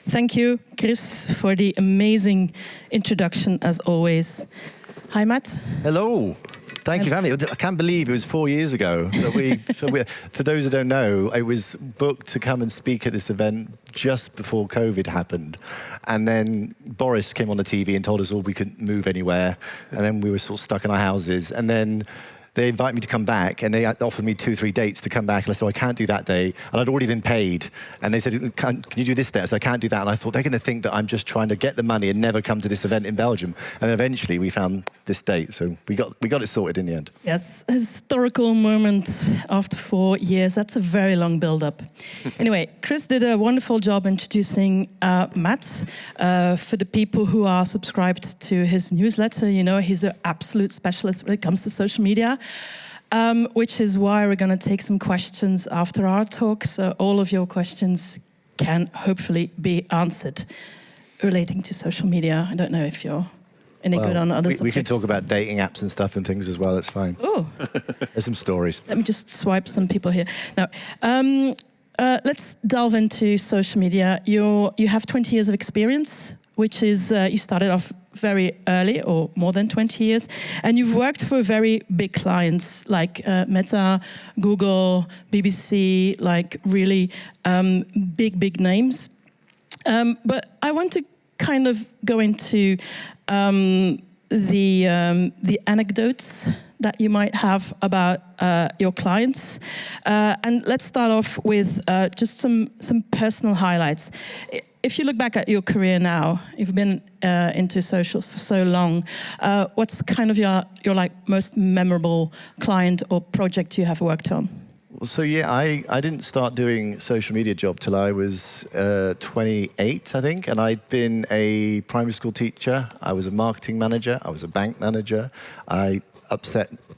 Thank you, Chris, for the amazing introduction, as always. Hi, Matt. Hello. Thank you for having me. I can't believe it was 4 years ago that for those who don't know, I was booked to come and speak at this event just before COVID happened. And then Boris came on the TV and told us all we couldn't move anywhere. And then we were sort of stuck in our houses. And then they invited me to come back, and they offered me 2-3 dates to come back. And I said, I can't do that day. And I'd already been paid. And they said, can you do this day? I said, I can't do that. And I thought, they're going to think that I'm just trying to get the money and never come to this event in Belgium. And eventually we found this date. So we got it sorted in the end. Yes, a historical moment after 4 years. That's a very long build-up. Anyway, Chris did a wonderful job introducing Matt. For the people who are subscribed to his newsletter, you know he's an absolute specialist when it comes to social media. Which is why we're going to take some questions after our talk, so all of your questions can hopefully be answered relating to social media. I don't know if you're any good on other subjects. We can talk about dating apps and stuff and things as well, that's fine. Oh. There's some stories. Let me just swipe some people here. Now, let's delve into social media. You have 20 years of experience, which is, you started off very early, or more than 20 years, and you've worked for very big clients like Meta, Google, BBC, like really big names. But I want to kind of go into the anecdotes that you might have about your clients. And let's start off with just some personal highlights. If you look back at your career now, you've been into socials for so long. What's kind of your like most memorable client or project you have worked on? Well, so yeah, I didn't start doing social media job till I was 28, I think, and I'd been a primary school teacher. I was a marketing manager. I was a bank manager. I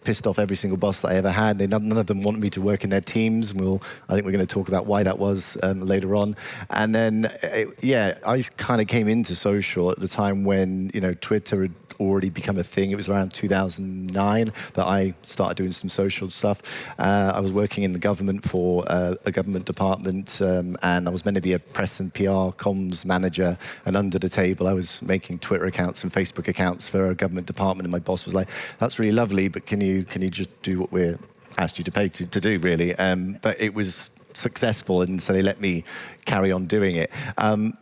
pissed off every single boss that I ever had. None of them wanted me to work in their teams. I think we're going to talk about why that was later on. And then, I kind of came into social at the time when, Twitter had already become a thing. It was around 2009 that I started doing some social stuff. I was working in the government for a government department, and I was meant to be a press and PR comms manager. And under the table, I was making Twitter accounts and Facebook accounts for a government department. And my boss was like, "That's really lovely, but can you just do what we're asked you to pay to do, really?" But it was successful, and so they let me carry on doing it.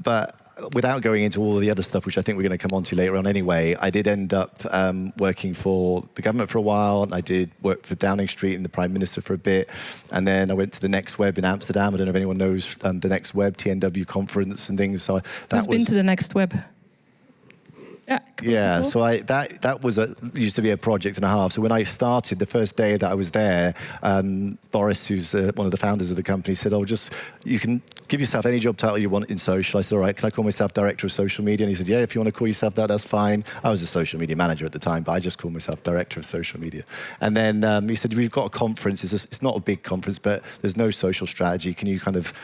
But without going into all of the other stuff, which I think we're going to come on to later on anyway, I did end up working for the government for a while, and I did work for Downing Street and the Prime Minister for a bit, and then I went to the Next Web in Amsterdam. I don't know if anyone knows the Next Web, TNW conference and things. So Who's been to the Next Web? Yeah, so that was used to be a project and a half. So when I started, the first day that I was there, Boris, who's one of the founders of the company, said, you can give yourself any job title you want in social. I said, all right, can I call myself Director of Social Media? And he said, yeah, if you want to call yourself that, that's fine. I was a social media manager at the time, but I just called myself Director of Social Media. And then he said, we've got a conference. It's not a big conference, but there's no social strategy. Can you kind of,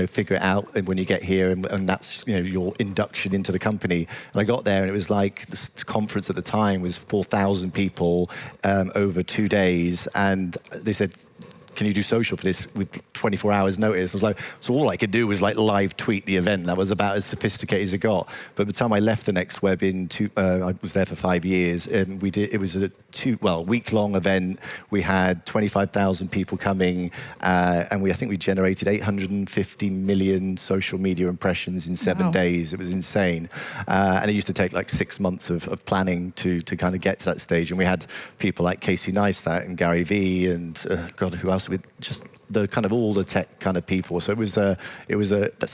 figure it out when you get here? And that's, your induction into the company. And I got there, and it was like, this conference at the time was 4,000 people over 2 days. And they said, can you do social for this with 24 hours notice? I was like, so all I could do was like live tweet the event. That was about as sophisticated as it got. But by the time I left the Next Web I was there for 5 years, and it was a week-long event. We had 25,000 people coming, and I think we generated 850 million social media impressions in 7 days. It was insane. And it used to take like 6 months of planning to kind of get to that stage. And we had people like Casey Neistat and Gary Vee and who else? With just the kind of all the tech kind of people. So so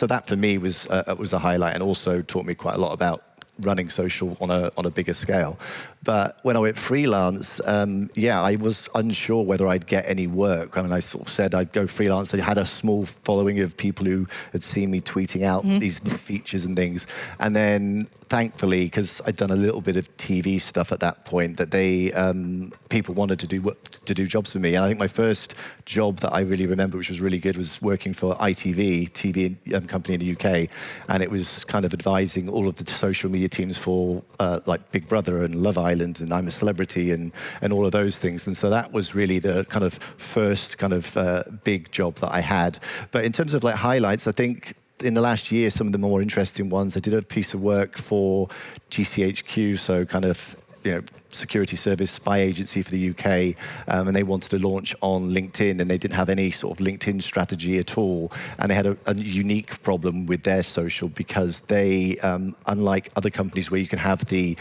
that for me was a highlight, and also taught me quite a lot about running social on a bigger scale. But when I went freelance, I was unsure whether I'd get any work. I mean, I sort of said I'd go freelance. I had a small following of people who had seen me tweeting out these new features and things. And then, thankfully, because I'd done a little bit of TV stuff at that point, that people wanted to do jobs for me. And I think my first job that I really remember, which was really good, was working for ITV, TV company in the UK. And it was kind of advising all of the social media teams for like Big Brother and Love Island and I'm a Celebrity and all of those things. And so that was really the kind of first kind of big job that I had. But in terms of like highlights, I think in the last year, some of the more interesting ones, I did a piece of work for GCHQ, so kind of, security service spy agency for the UK, and they wanted to launch on LinkedIn, and they didn't have any sort of LinkedIn strategy at all, and they had a unique problem with their social because they, unlike other companies where you can have the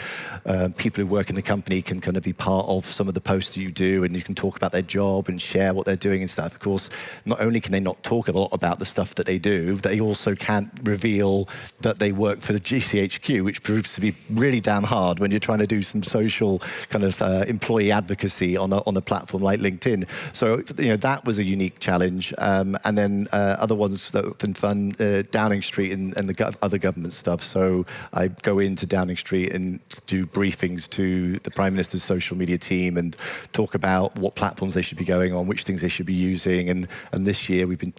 people who work in the company can kind of be part of some of the posts that you do, and you can talk about their job and share what they're doing and stuff. Of course, not only can they not talk a lot about the stuff that they do, they also can't reveal that they work for the GCHQ, which proves to be really damn hard when you're trying to do some social kind of employee advocacy on a platform like LinkedIn. So that was a unique challenge. And then other ones that have been fun, Downing Street and the other government stuff. So I go into Downing Street and do briefings to the Prime Minister's social media team and talk about what platforms they should be going on, which things they should be using. And this year we've been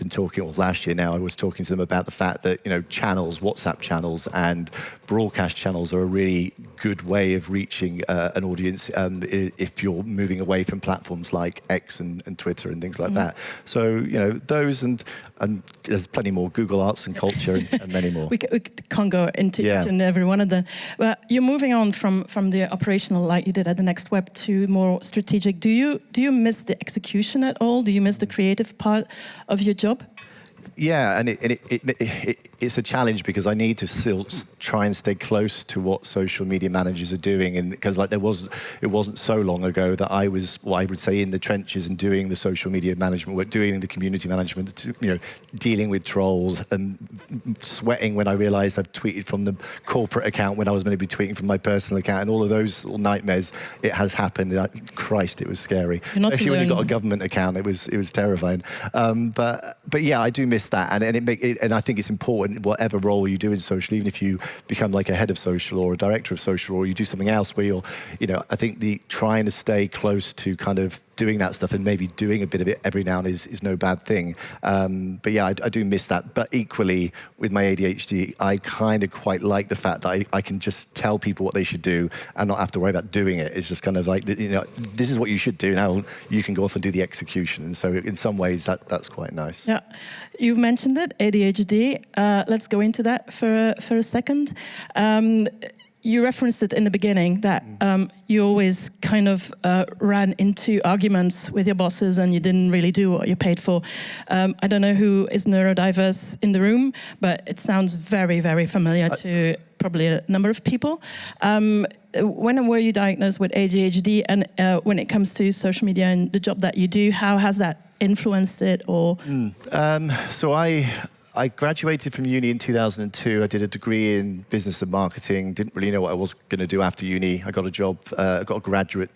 talking, or last year now, I was talking to them about the fact that channels, WhatsApp channels and broadcast channels are a really good way of reaching an audience if you're moving away from platforms like X and Twitter and things like that. So those and there's plenty more, Google Arts and Culture and many more. we can't go into each and every one of them. But you're moving on from the operational, like you did at the Next Web, to more strategic. Do you miss the execution at all? Do you miss the creative part of your job? Yeah, and it's a challenge because I need to still try and stay close to what social media managers are doing, and because it wasn't so long ago that I was, what I would say, in the trenches and doing the social media management work, doing the community management, dealing with trolls and sweating when I realised I've tweeted from the corporate account when I was going to be tweeting from my personal account, and all of those little nightmares. It has happened. Christ, it was scary. Especially when you got a government account, it was terrifying. But yeah, I do miss that, and I think it's important, whatever role you do in social, even if you become like a head of social or a director of social, or you do something else where you're, I think trying to stay close to kind of doing that stuff and maybe doing a bit of it every now and then is no bad thing. But yeah, I do miss that. But equally, with my ADHD, I kind of quite like the fact that I can just tell people what they should do and not have to worry about doing it. It's just kind of like, this is what you should do. Now you can go off and do the execution. And so in some ways, that's quite nice. Yeah, you've mentioned it, ADHD. Let's go into that for a second. You referenced it in the beginning that you always kind of ran into arguments with your bosses and you didn't really do what you're paid for. I don't know who is neurodiverse in the room, but it sounds very, very familiar to probably a number of people. When were you diagnosed with ADHD, and when it comes to social media and the job that you do, how has that influenced it? Or So I graduated from uni in 2002. I did a degree in business and marketing. Didn't really know what I was going to do after uni. I got a job, got a graduate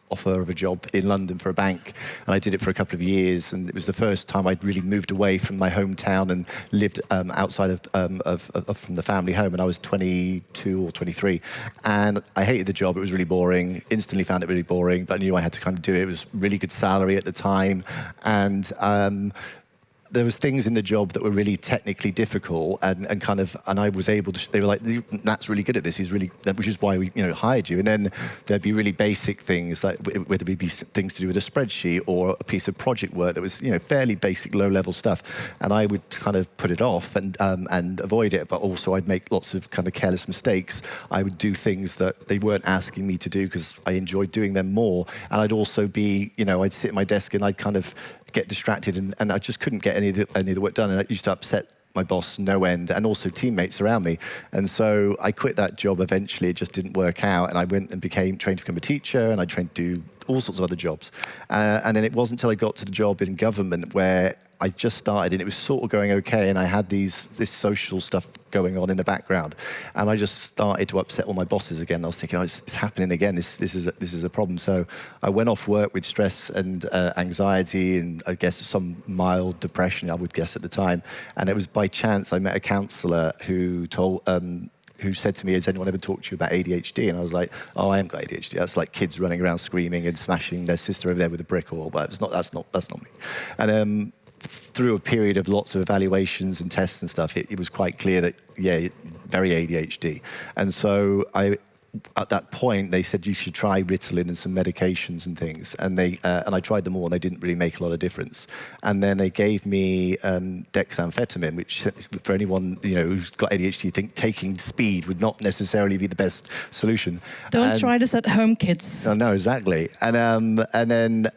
offer of a job in London for a bank, and I did it for a couple of years. And it was the first time I'd really moved away from my hometown and lived outside from the family home. And I was 22 or 23, and I hated the job. It was really boring. Instantly found it really boring, but I knew I had to kind of do it. It was really good salary at the time, and there was things in the job that were really technically difficult, and I was able to. They were like, "Matt's really good at this. He's really," which is why we hired you. And then there'd be really basic things, like whether it be things to do with a spreadsheet or a piece of project work that was fairly basic, low-level stuff, and I would kind of put it off and avoid it. But also, I'd make lots of kind of careless mistakes. I would do things that they weren't asking me to do because I enjoyed doing them more. And I'd also be, I'd sit at my desk and I'd kind of get distracted, and I just couldn't get any of the work done, and it used to upset my boss no end, and also teammates around me. And so I quit that job eventually. It just didn't work out, and I went and trained to become a teacher, and I trained to do all sorts of other jobs. And then it wasn't until I got to the job in government where I just started, and it was sort of going okay, and I had this social stuff going on in the background, and I just started to upset all my bosses again. I was thinking, it's happening again. This is a problem. So I went off work with stress and anxiety, and I guess some mild depression, I would guess at the time. And it was by chance I met a counsellor who who said to me, "Has anyone ever talked to you about ADHD?" And I was like, "Oh, I haven't got ADHD. That's like kids running around screaming and smashing their sister over there with a brick, or but that's not me." And through a period of lots of evaluations and tests and stuff, it was quite clear that, yeah, very ADHD. And so at that point, they said you should try Ritalin and some medications and things, and I tried them all, and they didn't really make a lot of difference. And then they gave me dexamphetamine, which for anyone who's got ADHD, think taking speed would not necessarily be the best solution. Don't try this at home, kids. No, exactly. And then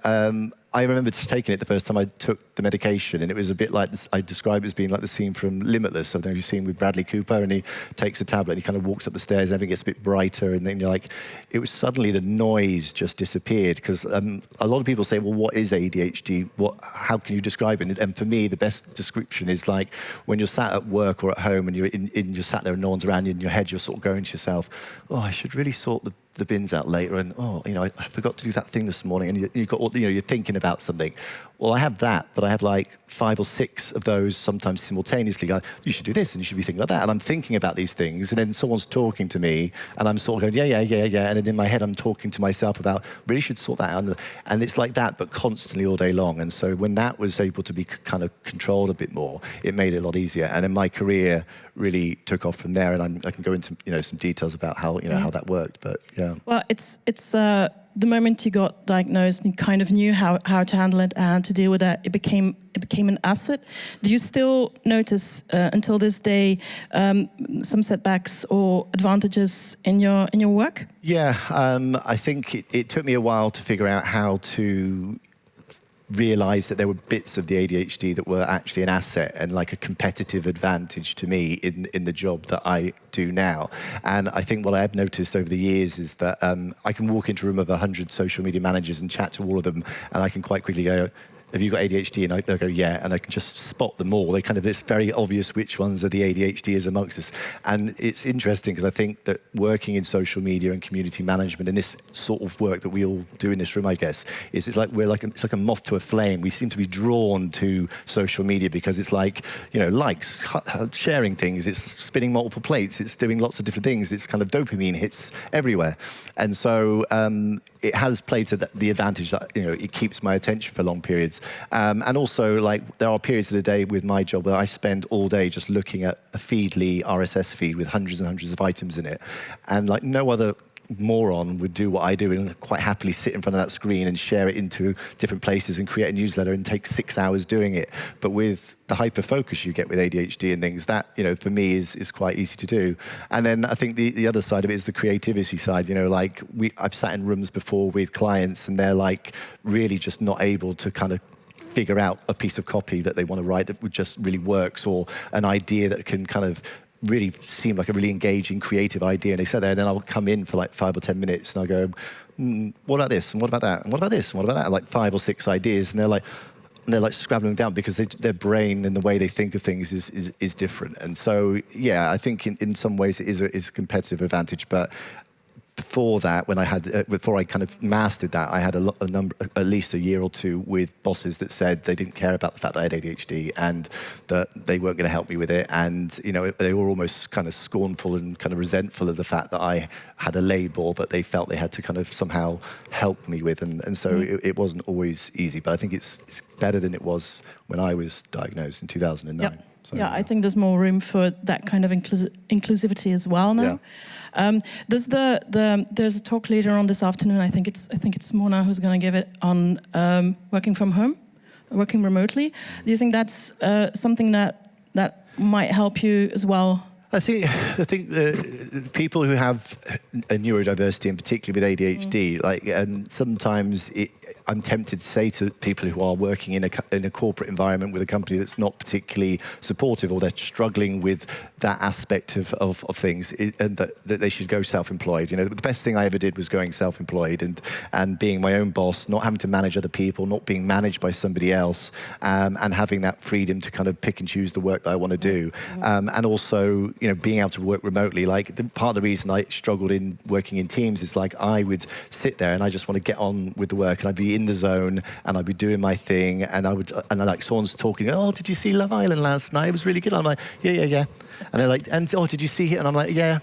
I remember just taking it the first time I took the medication, and it was a bit like this. I describe it as being like the scene from Limitless. I don't know if you've seen with Bradley Cooper, and he takes a tablet and he kind of walks up the stairs, and everything gets a bit brighter, and then you're like, it was suddenly the noise just disappeared. Because a lot of people say, well, what is ADHD? How can you describe it? And for me, the best description is like when you're sat at work or at home and you're sat there and no one's around you, in your head you're sort of going to yourself, oh, I should really sort the bins out later, and I forgot to do that thing this morning, and you're thinking about something. Well, I have that, but I have like 5 or 6 of those sometimes simultaneously. Like, you should do this, and you should be thinking about that. And I'm thinking about these things, and then someone's talking to me, and I'm sort of going, yeah. And then in my head, I'm talking to myself about, really should sort that out. And it's like that, but constantly all day long. And so when that was able to be kind of controlled a bit more, it made it a lot easier. And then my career really took off from there. And I can go into some details about how how that worked. But yeah. Well, it's the moment you got diagnosed, you kind of knew how to handle it and to deal with that. It became an asset. Do you still notice until this day some setbacks or advantages in your work? Yeah, I think it took me a while to figure out how to realised that there were bits of the ADHD that were actually an asset and like a competitive advantage to me in the job that I do now. And I think what I have noticed over the years is that I can walk into a room of 100 social media managers and chat to all of them, and I can quite quickly go, have you got ADHD? And they'll go, yeah, and I can just spot them all. It's very obvious which ones are the ADHDers amongst us. And it's interesting because I think that working in social media and community management and this sort of work that we all do in this room, I guess, it's like it's like a moth to a flame. We seem to be drawn to social media because it's like, likes, sharing things, it's spinning multiple plates, it's doing lots of different things, it's kind of dopamine hits everywhere. And so it has played to the advantage that, it keeps my attention for long periods. And also, there are periods of the day with my job where I spend all day just looking at a Feedly RSS feed with hundreds and hundreds of items in it. And no other moron would do what I do and quite happily sit in front of that screen and share it into different places and create a newsletter and take 6 hours doing it. But with the hyper focus you get with ADHD and things, that for me is quite easy to do. And then I think the other side of it is the creativity side. I've sat in rooms before with clients and they're really just not able to kind of figure out a piece of copy that they want to write that would just really works, or an idea that can kind of really seem like a really engaging, creative idea. And they sit there, and then I'll come in for 5 or 10 minutes, and I'll go, what about this? And what about that? And what about this? And what about that? 5 or 6 ideas, and they're scrabbling them down because their brain and the way they think of things is different. And so, yeah, I think in some ways it is a competitive advantage, but before that, before I kind of mastered that, I had at least a year or 2 with bosses that said they didn't care about the fact that I had ADHD and that they weren't going to help me with it. And, they were almost kind of scornful and kind of resentful of the fact that I had a label that they felt they had to kind of somehow help me with. And so it wasn't always easy, but I think it's better than it was when I was diagnosed in 2009. Yep. So, I think there's more room for that kind of inclusivity as well now. Yeah. There's a talk later on this afternoon. I think it's Mona who's going to give it on working from home, working remotely. Do you think that's something that might help you as well? I think the people who have a neurodiversity, and particularly with ADHD, sometimes I'm tempted to say to people who are working in a corporate environment with a company that's not particularly supportive, or they're struggling with that aspect of things, and that they should go self-employed. The best thing I ever did was going self-employed and being my own boss, not having to manage other people, not being managed by somebody else, and having that freedom to kind of pick and choose the work that I want to do, and also being able to work remotely. Part of the reason I struggled in working in teams is I would sit there and I just want to get on with the work, and I'd be in the zone and I'd be doing my thing, and someone's talking, oh, did you see Love Island last night? It was really good. I'm like, yeah. And they're like, oh, did you see it? And I'm like, yeah.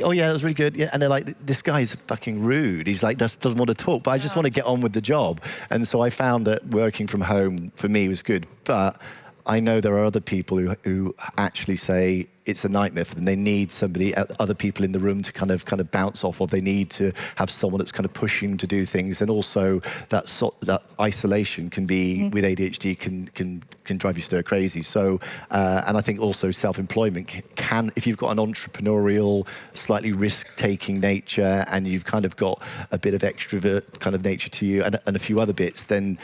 Oh yeah, that was really good. Yeah. And they're like, this guy's fucking rude. He's doesn't want to talk, but I just want to get on with the job. And so I found that working from home for me was good. But I know there are other people who actually say, it's a nightmare for them. They need somebody, other people in the room to kind of bounce off of. They need to have someone that's kind of pushing them to do things. And also that isolation can be, with ADHD, can drive you stir crazy. So, and I think also self-employment can, if you've got an entrepreneurial, slightly risk-taking nature, and you've kind of got a bit of extrovert kind of nature to you, and a few other bits, then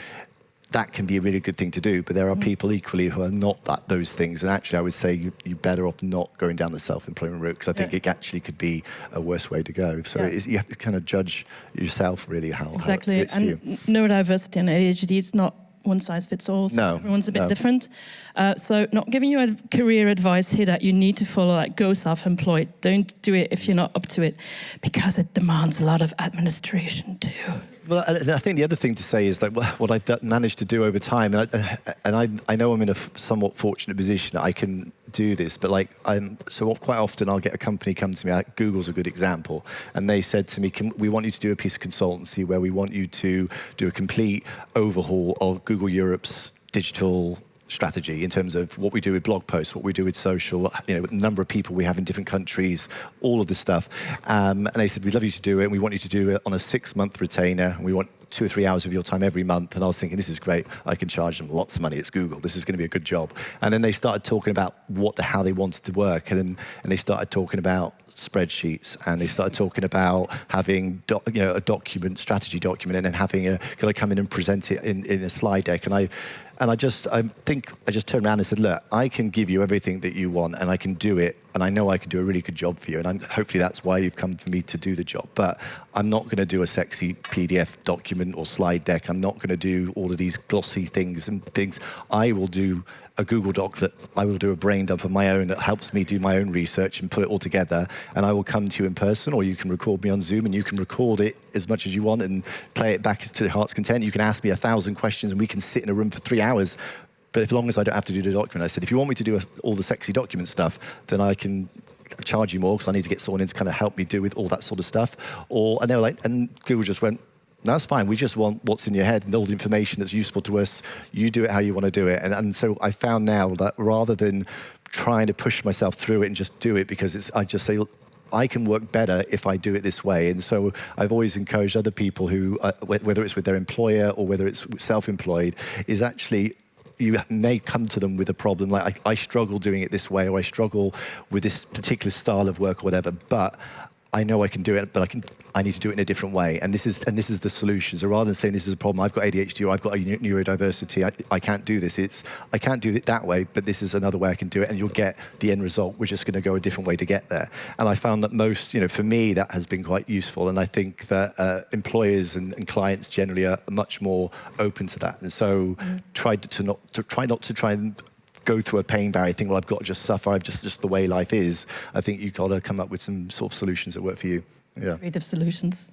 that can be a really good thing to do. But there are people equally who are not those things. And actually, I would say you're better off not going down the self-employment route, because I think it actually could be a worse way to go. So you have to kind of judge yourself, really, how exactly. how it fits and you. Neurodiversity and ADHD, it's not one size fits all. So No, everyone's a bit different. So not giving you career advice here that you need to follow, like go self-employed. Don't do it if you're not up to it, because it demands a lot of administration too. Well, I think the other thing to say is like what I've managed to do over time, and I know I'm in a somewhat fortunate position that I can do this, but like so quite often I'll get a company come to me, like Google's a good example, and they said to me, we want you to do a piece of consultancy where we want you to do a complete overhaul of Google Europe's digital strategy in terms of what we do with blog posts, what we do with social, the number of people we have in different countries, all of this stuff. And they said, we'd love you to do it, and we want you to do it on a 6-month retainer. We want 2 or 3 hours of your time every month. And I was thinking, this is great. I can charge them lots of money. It's Google. This is going to be a good job. And then they started talking about how they wanted to work. And they started talking about spreadsheets, and they started talking about having a strategy document, and then having can I come in and present it in a slide deck. And I think I just turned around and said, look, I can give you everything that you want, and I can do it, and I know I can do a really good job for you, and hopefully that's why you've come for me to do the job. But I'm not going to do a sexy PDF document or slide deck. I'm not going to do all of these glossy things and things. I will do a Google Doc that I will do a brain dump of my own that helps me do my own research and put it all together, and I will come to you in person, or you can record me on Zoom, and you can record it as much as you want and play it back to your heart's content. You can ask me 1,000 questions, and we can sit in a room for 3 hours. But as long as I don't have to do the document, I said, if you want me to do all the sexy document stuff, then I can charge you more, because I need to get someone in to kind of help me do with all that sort of stuff. And they were like, and Google just went, that's fine. We just want what's in your head and all the information that's useful to us. You do it how you want to do it. And so I found now that rather than trying to push myself through it and just do it, because I just say, I can work better if I do it this way. And so I've always encouraged other people who, whether it's with their employer or whether it's self-employed, is actually, you may come to them with a problem like, I struggle doing it this way, or I struggle with this particular style of work or whatever, but I know I can do it, but I need to do it in a different way. And this is the solution. So rather than saying this is a problem, I've got ADHD, or I've got a neurodiversity, I can't do this. I can't do it that way, but this is another way I can do it, and you'll get the end result. We're just going to go a different way to get there. And I found that most, for me, that has been quite useful. And I think that employers and clients generally are much more open to that. And so try not to try and go through a pain barrier, think, well, I've got to just suffer, I've just the way life is. I think you've got to come up with some sort of solutions that work for you. Yeah. Creative solutions.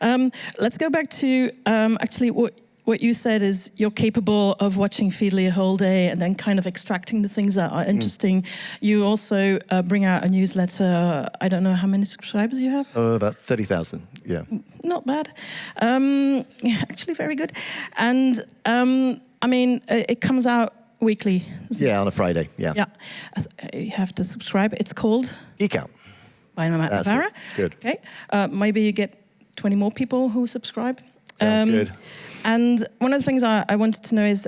Let's go back to actually what you said is you're capable of watching Feedly a whole day and then kind of extracting the things that are interesting. You also bring out a newsletter. I don't know how many subscribers you have? About 30,000, yeah. Not bad. Actually very good. And I mean, it comes out weekly. Yeah, on a Friday, yeah. Yeah, you have to subscribe. It's called? Geek Out. By Navarra. Good. Okay, maybe you get 20 more people who subscribe. Sounds good. And one of the things I wanted to know is,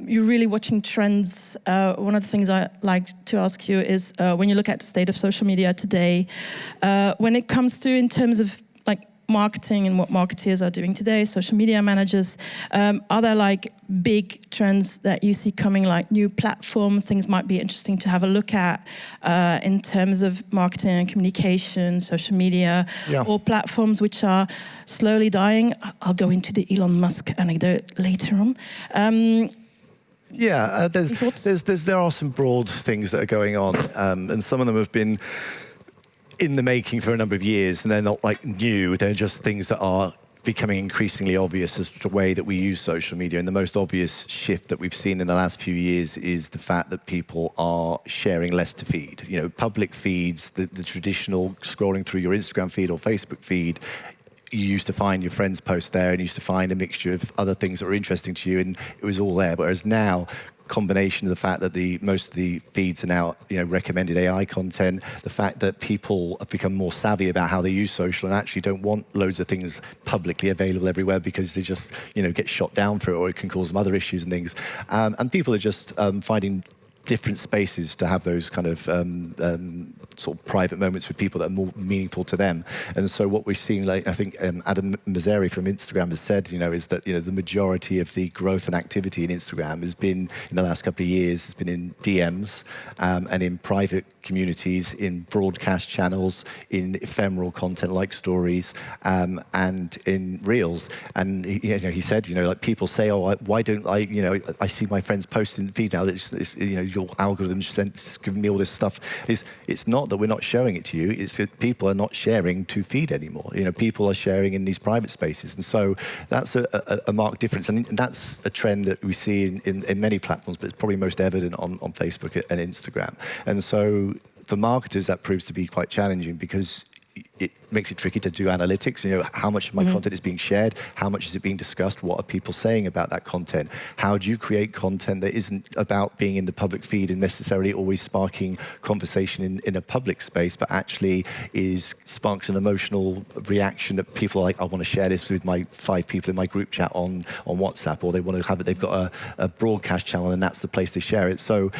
you're really watching trends. One of the things I like to ask you is, when you look at the state of social media today, when it comes to in terms of like marketing and what marketeers are doing today, social media managers, are there like big trends that you see coming, like new platforms, things might be interesting to have a look at in terms of marketing and communication, social media, or platforms which are slowly dying? I'll go into the Elon Musk anecdote later on. There are some broad things that are going on, and some of them have been in the making for a number of years, and they're not like new, they're just things that are becoming increasingly obvious as to the way that we use social media. And the most obvious shift that we've seen in the last few years is the fact that people are sharing less to feed. Public feeds, the traditional scrolling through your Instagram feed or Facebook feed, you used to find your friends' posts there, and you used to find a mixture of other things that were interesting to you, and it was all there. Whereas now, combination of the fact that most of the feeds are now, recommended AI content, the fact that people have become more savvy about how they use social and actually don't want loads of things publicly available everywhere because they just, get shot down for it, or it can cause some other issues and things. And people are just finding different spaces to have those kind of sort of private moments with people that are more meaningful to them. And so what we're seeing, like I think Adam Mazzari from Instagram has said, is that the majority of the growth and activity in Instagram has been in the last couple of years has been in DMs and in private communities, in broadcast channels, in ephemeral content like stories, and in reels. And he said, like people say, oh, why don't I see my friends posting the feed now that it's your algorithm's giving me all this stuff. It's not that we're not showing it to you, it's that people are not sharing to feed anymore. People are sharing in these private spaces. And so that's a marked difference. And that's a trend that we see in many platforms, but it's probably most evident on Facebook and Instagram. And so for marketers, that proves to be quite challenging because it makes it tricky to do analytics. How much of my content is being shared? How much is it being discussed? What are people saying about that content? How do you create content that isn't about being in the public feed and necessarily always sparking conversation in a public space, but actually sparks an emotional reaction that people are like, I want to share this with my 5 people in my group chat on WhatsApp, or they want to have it, they've got a broadcast channel and that's the place they share it. So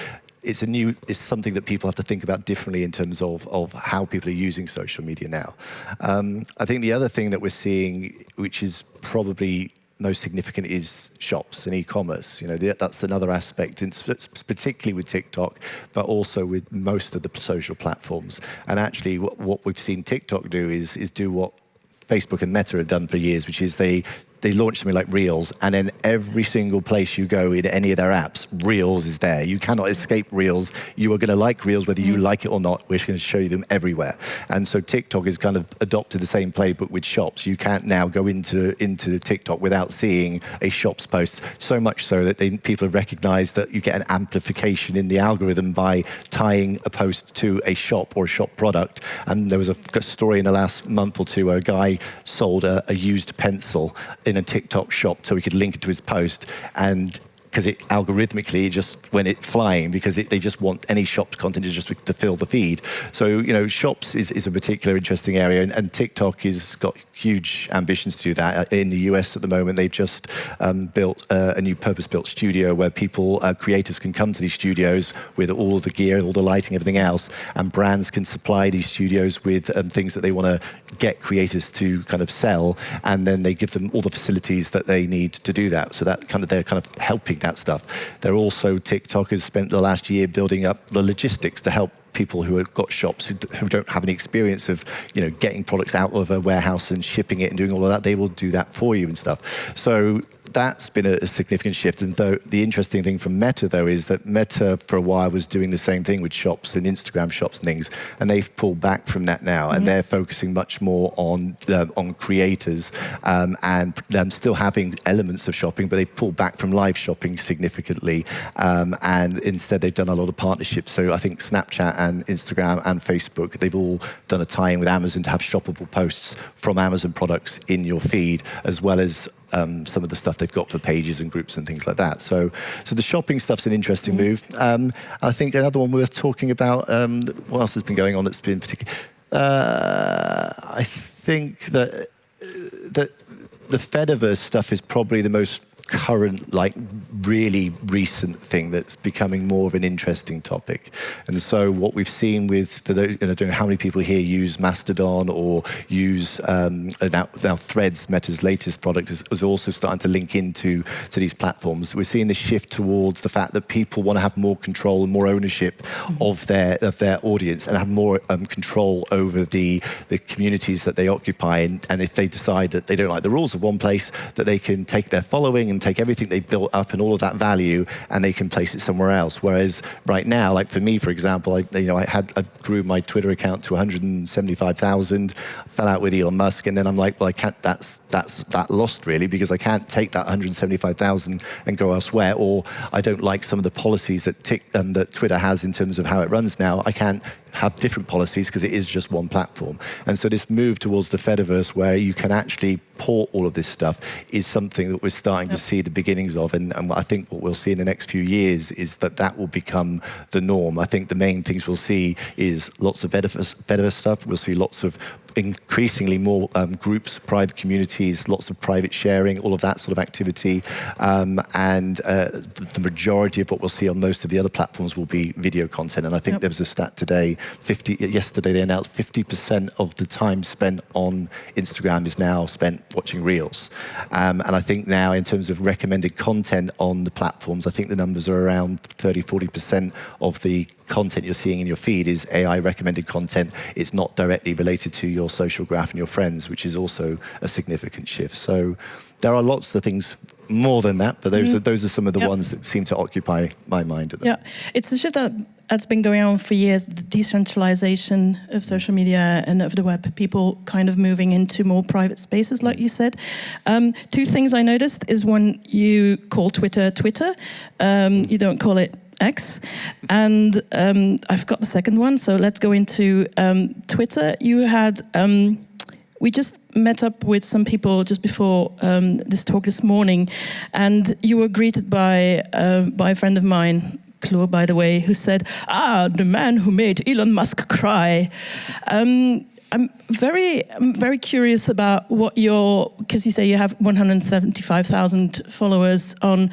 it's something that people have to think about differently in terms of how people are using social media now. I think the other thing that we're seeing, which is probably most significant, is shops and e-commerce. That's another aspect, particularly with TikTok, but also with most of the social platforms. And actually, what we've seen TikTok do is do what Facebook and Meta have done for years, which is they launch something like Reels, and then every single place you go in any of their apps, Reels is there. You cannot escape Reels. You are going to like Reels whether you like it or not. We're just going to show you them everywhere. And so TikTok has kind of adopted the same playbook with shops. You can't now go into TikTok without seeing a shops post, so much so that people have recognized that you get an amplification in the algorithm by tying a post to a shop or a shop product. And there was a story in the last month or two where a guy sold a used pencil in a TikTok shop so he could link it to his post, and because it algorithmically just went it flying because they just want any shop's content to fill the feed. So shops is a particular interesting area, and TikTok has got huge ambitions to do that. In the US at the moment, they've just built a new purpose-built studio where creators can come to these studios with all of the gear, all the lighting, everything else, and brands can supply these studios with things that they want to get creators to kind of sell, and then they give them all the facilities that they need to do that. So that they're kind of helping that stuff. They're also, TikTok has spent the last year building up the logistics to help people who have got shops who don't have any experience of getting products out of a warehouse and shipping it and doing all of that. They will do that for you and stuff. So that's been a significant shift. And the interesting thing from Meta, though, is that Meta for a while was doing the same thing with shops and Instagram shops and things, and they've pulled back from that now, and they're focusing much more on creators and still having elements of shopping, but they've pulled back from live shopping significantly, and instead they've done a lot of partnerships. So I think Snapchat and Instagram and Facebook, they've all done a tie-in with Amazon to have shoppable posts from Amazon products in your feed, as well as some of the stuff they've got for pages and groups and things like that. So the shopping stuff's an interesting move. I think another one worth talking about, what else has been going on that's been particular? I think that the Fediverse stuff is probably the most current, like really recent thing that's becoming more of an interesting topic. And so what we've seen for those, I don't know how many people here use Mastodon or use now Threads, Meta's latest product, is also starting to link into these platforms. We're seeing the shift towards the fact that people want to have more control and more ownership of their audience, and have more control over the communities that they occupy. And if they decide that they don't like the rules of one place, that they can take their following and take everything they've built up and all of that value, and they can place it somewhere else. Whereas right now, like for me, for example, I grew my Twitter account to 175,000, fell out with Elon Musk, and then I'm like, well, I can't. That's lost really, because I can't take that 175,000 and go elsewhere. Or I don't like some of the policies that Twitter has in terms of how it runs now. I can't have different policies because it is just one platform. And so this move towards the Fediverse, where you can actually port all of this stuff, is something that we're starting to see the beginnings of. And I think what we'll see in the next few years is that will become the norm. I think the main things we'll see is lots of Fediverse stuff. We'll see lots of increasingly more groups, private communities, lots of private sharing, all of that sort of activity. The majority of what we'll see on most of the other platforms will be video content. And I think there was a stat today, yesterday they announced 50% of the time spent on Instagram is now spent watching Reels. And I think now in terms of recommended content on the platforms, I think the numbers are around 30-40% of the content you're seeing in your feed is AI recommended content. It's not directly related to your social graph and your friends, which is also a significant shift. So there are lots of things more than that, but those are some of the ones that seem to occupy my mind at the moment. It's a shift that's been going on for years, the decentralization of social media and of the web, people kind of moving into more private spaces, like you said. Two things I noticed is when you call Twitter, you don't call it X. And I forgot the second one, so let's go into Twitter. You had, we just met up with some people just before this talk this morning, and you were greeted by a friend of mine, Claude, by the way, who said, the man who made Elon Musk cry. I'm very curious about what because you say you have 175,000 followers on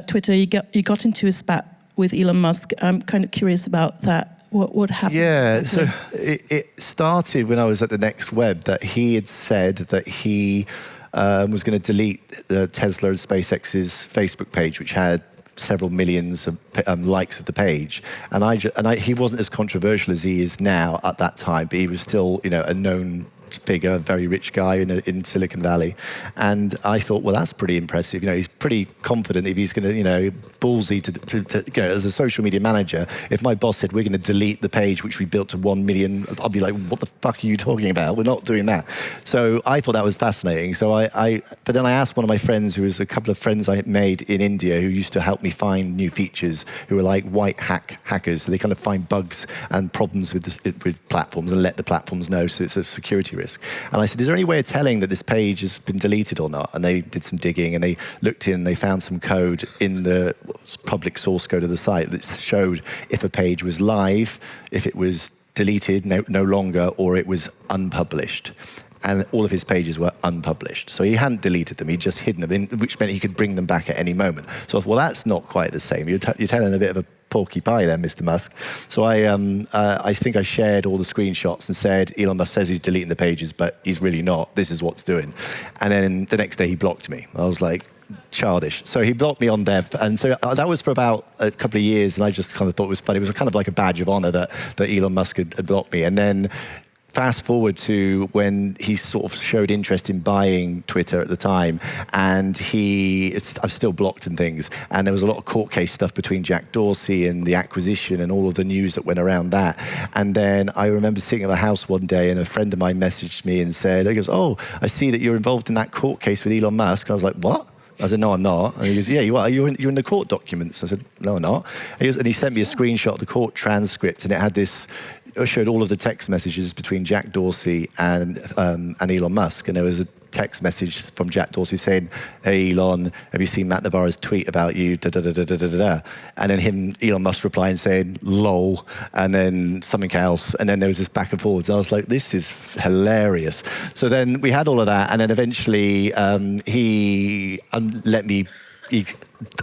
Twitter. You got into a spat with Elon Musk. I'm kind of curious about that. What happened? Yeah, exactly? so it started when I was at the Next Web, that he had said that he was going to delete the Tesla and SpaceX's Facebook page, which had several millions of likes of the page, and he wasn't as controversial as he is now at that time, but he was still, a known figure, a very rich guy in Silicon Valley. And I thought, well, that's pretty impressive. He's pretty confident if he's going to, ballsy to as a social media manager, if my boss said, we're going to delete the page which we built to 1 million, I'd be like, what the fuck are you talking about? We're not doing that. So I thought that was fascinating. So but then I asked one of my friends, who was a couple of friends I made in India, who used to help me find new features, who were like white hackers. So they kind of find bugs and problems with platforms and let the platforms know. So it's a security risk. And I said, is there any way of telling that this page has been deleted or not? And they did some digging, and they looked in, and they found some code in the public source code of the site that showed if a page was live, if it was deleted, no longer, or it was unpublished. And all of his pages were unpublished. So he hadn't deleted them, he'd just hidden them, which meant he could bring them back at any moment. So I thought, well, that's not quite the same. You're telling a bit of a porky pie there, Mr. Musk. So I think I shared all the screenshots and said, Elon Musk says he's deleting the pages, but he's really not. This is what's doing. And then the next day he blocked me. I was like, childish. So he blocked me on there. And so that was for about a couple of years, and I just kind of thought it was funny. It was kind of like a badge of honor that Elon Musk had blocked me. And then fast forward to when he sort of showed interest in buying Twitter at the time, and I've still blocked and things, and there was a lot of court case stuff between Jack Dorsey and the acquisition and all of the news that went around that. And then I remember sitting at the house one day, and a friend of mine messaged me and said, he goes, oh, I see that you're involved in that court case with Elon Musk. And I was like, what? I said, no, I'm not. And he goes, yeah, you are. You're in the court documents. I said, no, I'm not. And he sent me a screenshot of the court transcript, and it had it showed all of the text messages between Jack Dorsey and Elon Musk. And there was a text message from Jack Dorsey saying, hey, Elon, have you seen Matt Navarra's tweet about you? Da, da, da, da, da, da, da. And then Elon Musk replying saying, lol, and then something else. And then there was this back and forwards. I was like, this is hilarious. So then we had all of that. And then eventually he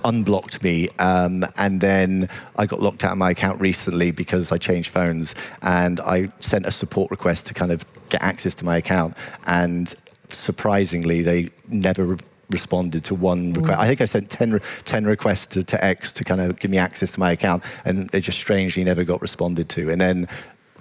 unblocked me, and then I got locked out of my account recently because I changed phones, and I sent a support request to kind of get access to my account, and surprisingly they never responded to one request. I think I sent 10 requests to X to kind of give me access to my account, and they just strangely never got responded to. And then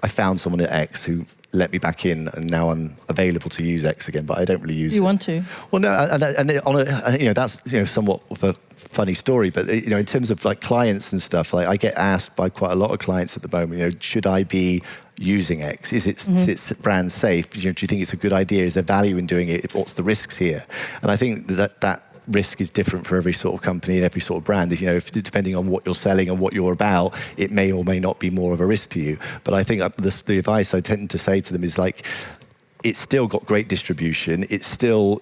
I found someone at X who let me back in, and now I'm available to use X again, but I don't really use it. You want to? Well, no, and that's somewhat of a funny story, but in terms of like clients and stuff, like I get asked by quite a lot of clients at the moment, should I be using X? Is it brand safe? Do you think it's a good idea? Is there value in doing it? What's the risks here? And I think that risk is different for every sort of company and every sort of brand. If depending on what you're selling and what you're about, it may or may not be more of a risk to you. But I think the advice I tend to say to them is like, it's still got great distribution. It's still,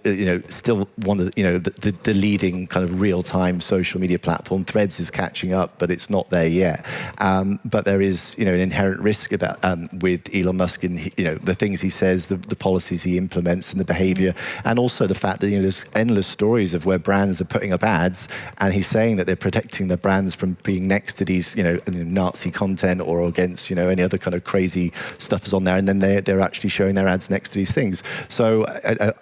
still one of the leading kind of real-time social media platform. Threads is catching up, but it's not there yet. But there is, an inherent risk about with Elon Musk and the things he says, the policies he implements, and the behaviour, and also the fact that there's endless stories of where brands are putting up ads, and he's saying that they're protecting their brands from being next to these, Nazi content or against, any other kind of crazy stuff is on there, and then they're actually showing their ads next to these things. So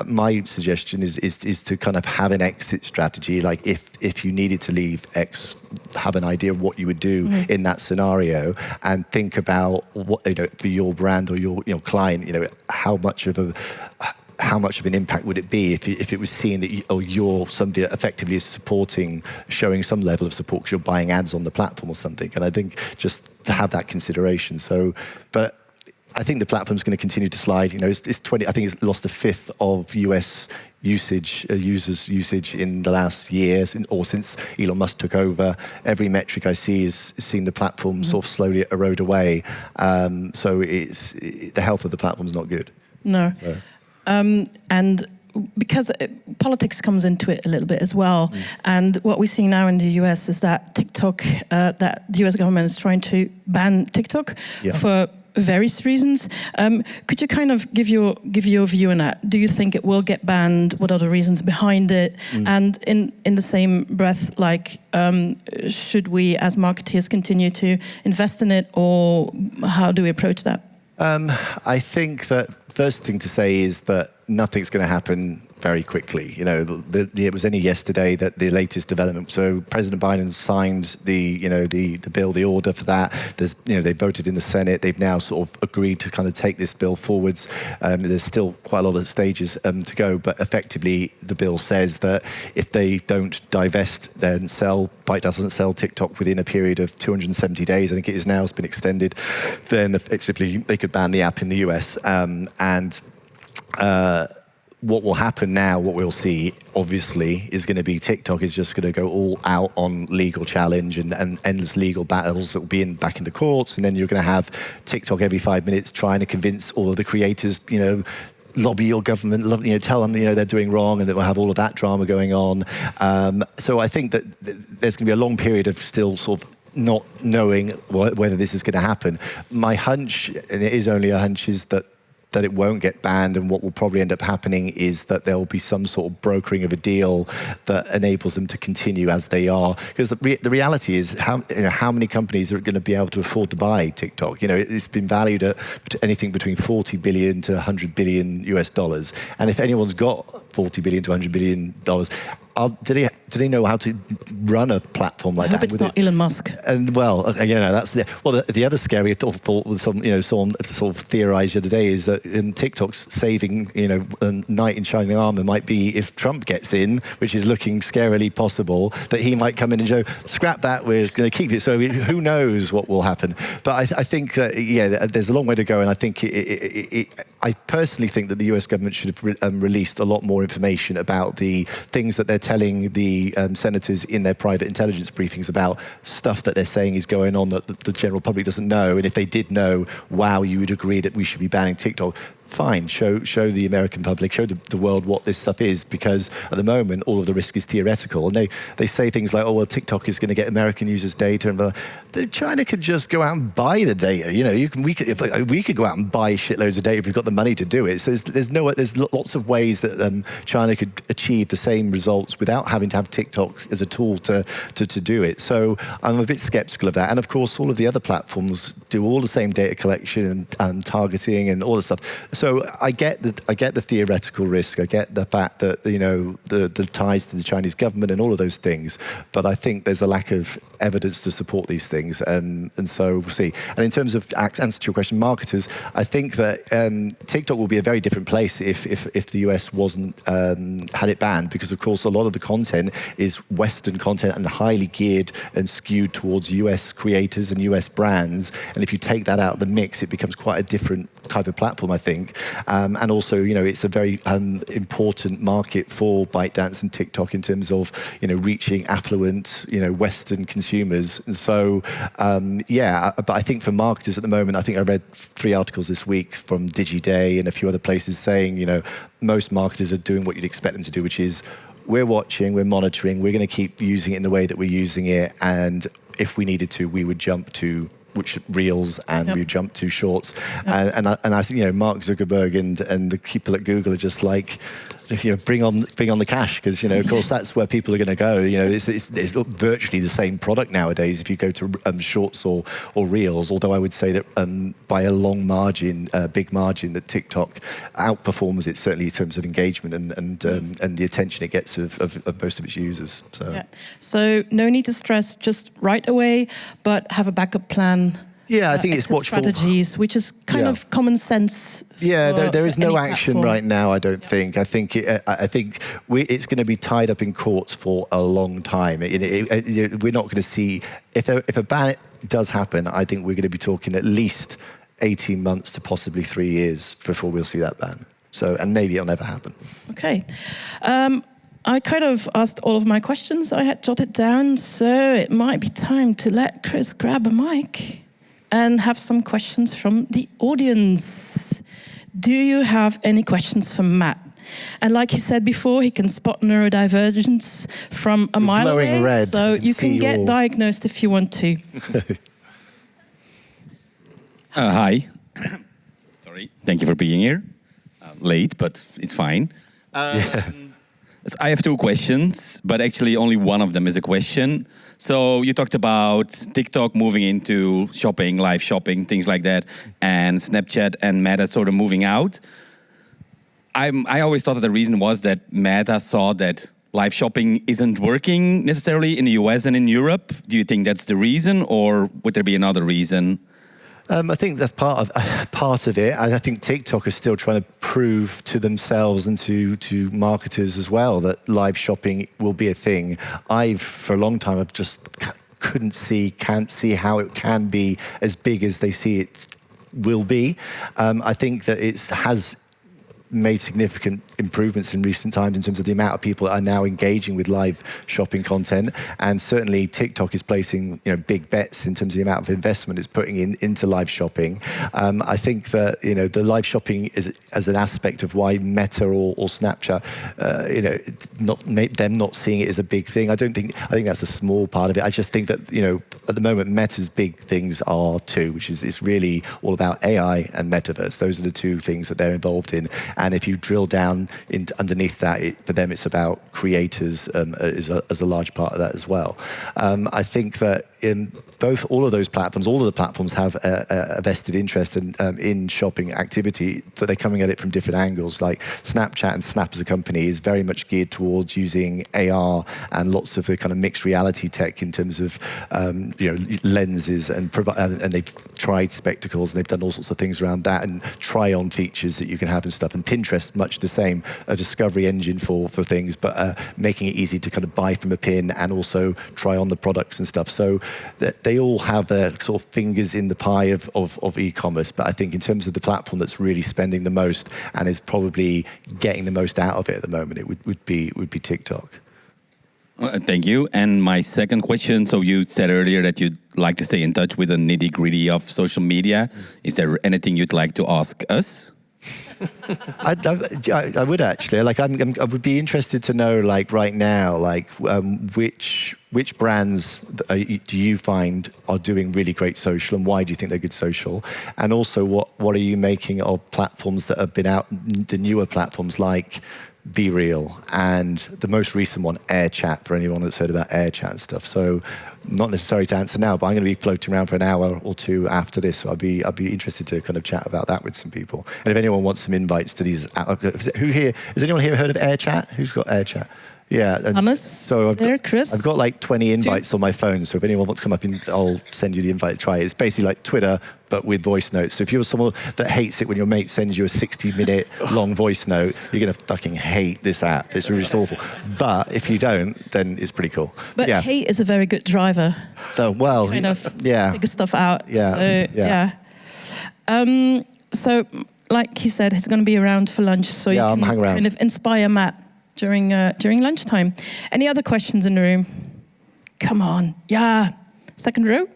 my suggestion is to kind of have an exit strategy. Like if you needed to leave X, have an idea of what you would do in that scenario, and think about what for your brand or your client, how much of an impact would it be if it was seen that you're somebody that effectively is supporting, showing some level of support because you're buying ads on the platform or something. And I think just to have that consideration. But I think the platform's going to continue to slide. It's 20. I think it's lost a fifth of US users usage in the last year, since Elon Musk took over. Every metric I see is seeing the platform sort of slowly erode away. So the health of the platform is not good. No. So. And because politics comes into it a little bit as well. And what we see now in the US is that TikTok, that the US government is trying to ban TikTok for various reasons. Could you kind of give your view on that? Do you think it will get banned? What are the reasons behind it? And in the same breath, like, should we as marketeers continue to invest in it, or how do we approach that? I think that first thing to say is that nothing's going to happen very quickly. It was only yesterday that the latest development. So President Biden signed the bill, the order for that. They voted in the Senate. They've now sort of agreed to kind of take this bill forwards. There's still quite a lot of stages to go, but effectively the bill says that if they don't divest, then Byte doesn't sell TikTok within a period of 270 days. I think it is now. It's been extended. Then effectively they could ban the app in the US. What will happen now, what we'll see, obviously, is going to be TikTok is just going to go all out on legal challenge and endless legal battles that will be back in the courts. And then you're going to have TikTok every 5 minutes trying to convince all of the creators, lobby your government, tell them, they're doing wrong, and it will have all of that drama going on. So I think that there's going to be a long period of still sort of not knowing whether this is going to happen. My hunch, and it is only a hunch, is that it won't get banned, and what will probably end up happening is that there will be some sort of brokering of a deal that enables them to continue as they are. Because the reality is, how many companies are going to be able to afford to buy TikTok? It's been valued at anything between 40 billion to 100 billion US dollars, and if anyone's got 40 billion to 100 billion dollars, do they know how to run a platform like that? I hope it's not Elon Musk. And that's the other scary thought with someone sort of theorised the other day is that TikTok's saving a knight in shining armour might be if Trump gets in, which is looking scarily possible, that he might come in and go, scrap that, we're going to keep it. So who knows what will happen? But I think that there's a long way to go, and I think I personally think that the US government should have released a lot more information about the things that they're telling the senators in their private intelligence briefings about stuff that they're saying is going on that the general public doesn't know. And if they did know, wow, you would agree that we should be banning TikTok. Fine, show the American public, show the world what this stuff is, because at the moment all of the risk is theoretical. And they say things like, TikTok is going to get American users' data, and China could just go out and buy the data. We could go out and buy shitloads of data if we've got the money to do it. So there's lots of ways that China could achieve the same results without having to have TikTok as a tool to do it. So I'm a bit skeptical of that. And of course, all of the other platforms do all the same data collection and targeting and all the stuff. So I get the theoretical risk. I get the fact that the ties to the Chinese government and all of those things. But I think there's a lack of evidence to support these things, and so we'll see. And in terms of answer to your question, marketers, I think that TikTok will be a very different place if the US wasn't had it banned, because of course a lot of the content is Western content and highly geared and skewed towards US creators and US brands. And if you take that out of the mix, it becomes quite a different type of platform, I think. And also, it's a very important market for ByteDance and TikTok in terms of, reaching affluent, Western consumers. And so, but I think for marketers at the moment, I think I read 3 articles this week from DigiDay and a few other places saying, most marketers are doing what you'd expect them to do, which is we're watching, we're monitoring, we're going to keep using it in the way that we're using it. And if we needed to, we would jump to Reels and we would jump to Shorts. And I think, Mark Zuckerberg and the people at Google are just like, bring on the cash, because of course that's where people are going to go. It's virtually the same product nowadays if you go to Shorts or Reels. Although I would say that by a long margin, big margin, that TikTok outperforms it, certainly in terms of engagement and the attention it gets of most of its users. So no need to stress, just right away, but have a backup plan. Yeah, I think it's watchful. Strategies, which is kind of common sense. There is no action platform right now, I don't think. I think it's going to be tied up in courts for a long time. We're not going to see, if a ban does happen, I think we're going to be talking at least 18 months to possibly 3 years before we'll see that ban. And maybe it'll never happen. Okay. I kind of asked all of my questions I had jotted down, so it might be time to let Chris grab a mic and have some questions from the audience. Do you have any questions for Matt? And like he said before, he can spot neurodivergence from a mile away. Red. So you can get diagnosed if you want to. Hi. Sorry. Thank you for being here. Late, but it's fine. I have 2 questions, but actually only one of them is a question. So you talked about TikTok moving into shopping, live shopping, things like that, and Snapchat and Meta sort of moving out. I always thought that the reason was that Meta saw that live shopping isn't working necessarily in the US and in Europe. Do you think that's the reason, or would there be another reason? I think that's part of it. And I think TikTok is still trying to prove to themselves and to marketers as well that live shopping will be a thing. For a long time, I've just can't see how it can be as big as they see it will be. I think that it has made significant improvements in recent times in terms of the amount of people that are now engaging with live shopping content, and certainly TikTok is placing big bets in terms of the amount of investment it's putting into live shopping. I think that the live shopping is as an aspect of why Meta or Snapchat, them not seeing it as a big thing. I think that's a small part of it. I just think that at the moment Meta's big things are 2, which is it's really all about AI and metaverse. Those are the 2 things that they're involved in. And if you drill down underneath that, for them it's about creators as a large part of that as well. I think that in all of the platforms have a vested interest in shopping activity, but they're coming at it from different angles. Like Snapchat and Snap as a company is very much geared towards using AR and lots of the kind of mixed reality tech in terms of lenses and they've tried spectacles and they've done all sorts of things around that and try-on features that you can have and stuff. And Pinterest, much the same, a discovery engine for things, but making it easy to kind of buy from a pin and also try on the products and stuff. So they all have their sort of fingers in the pie of e-commerce, but I think in terms of the platform that's really spending the most and is probably getting the most out of it at the moment, it would be TikTok. Thank you. And my second question, so you said earlier that you'd like to stay in touch with the nitty-gritty of social media. Is there anything you'd like to ask us? I would actually. I would be interested to know, right now, which brands do you find are doing really great social, and why do you think they're good social? And also, what are you making of platforms that have been out, the newer platforms like BeReal and the most recent one, AirChat, for anyone that's heard about AirChat and stuff. So not necessary to answer now, but I'm going to be floating around for an hour or 2 after this. So I'd be interested to kind of chat about that with some people. And if anyone wants some invites to these, has anyone here heard of AirChat? Who's got AirChat? Yeah. Thomas, so Chris. I've got 20 invites on my phone. So if anyone wants to come up, I'll send you the invite to try it. It's basically like Twitter, but with voice notes. So if you're someone that hates it when your mate sends you a 60-minute long voice note, you're going to fucking hate this app. It's really awful. But if you don't, then it's pretty cool. But hate is a very good driver. So, figure stuff out. Yeah. So, yeah. So, like he said, he's going to be around for lunch, so you I'm can hang around. kind of inspire Matt during lunchtime. Any other questions in the room? Come on. Yeah. Second row.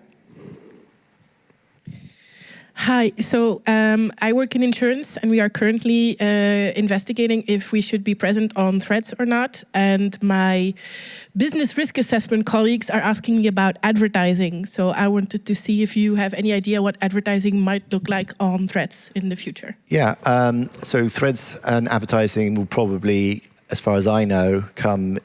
Hi, so I work in insurance and we are currently investigating if we should be present on Threads or not. And my business risk assessment colleagues are asking me about advertising. So I wanted to see if you have any idea what advertising might look like on Threads in the future. Yeah, so Threads and advertising will probably, as far as I know, come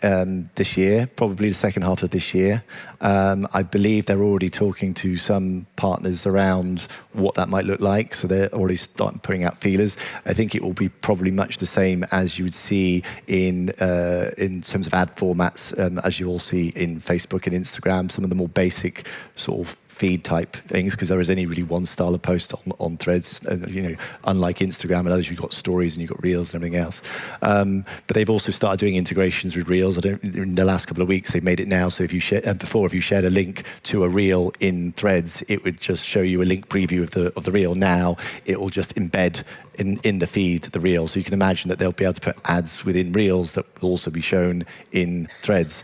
this year, probably the second half of this year. I believe they're already talking to some partners around what that might look like, so they're already starting putting out feelers. I think it will be probably much the same as you would see in terms of ad formats, as you all see in Facebook and Instagram, some of the more basic sort of feed type things, because there is only really one style of post on Threads. Unlike Instagram and others, you've got stories and you've got reels and everything else. But they've also started doing integrations with reels. In the last couple of weeks, they've made it now. So if you before, if you shared a link to a reel in Threads, it would just show you a link preview of the reel. Now it will just embed in the feed the reel, so you can imagine that they'll be able to put ads within reels that will also be shown in Threads.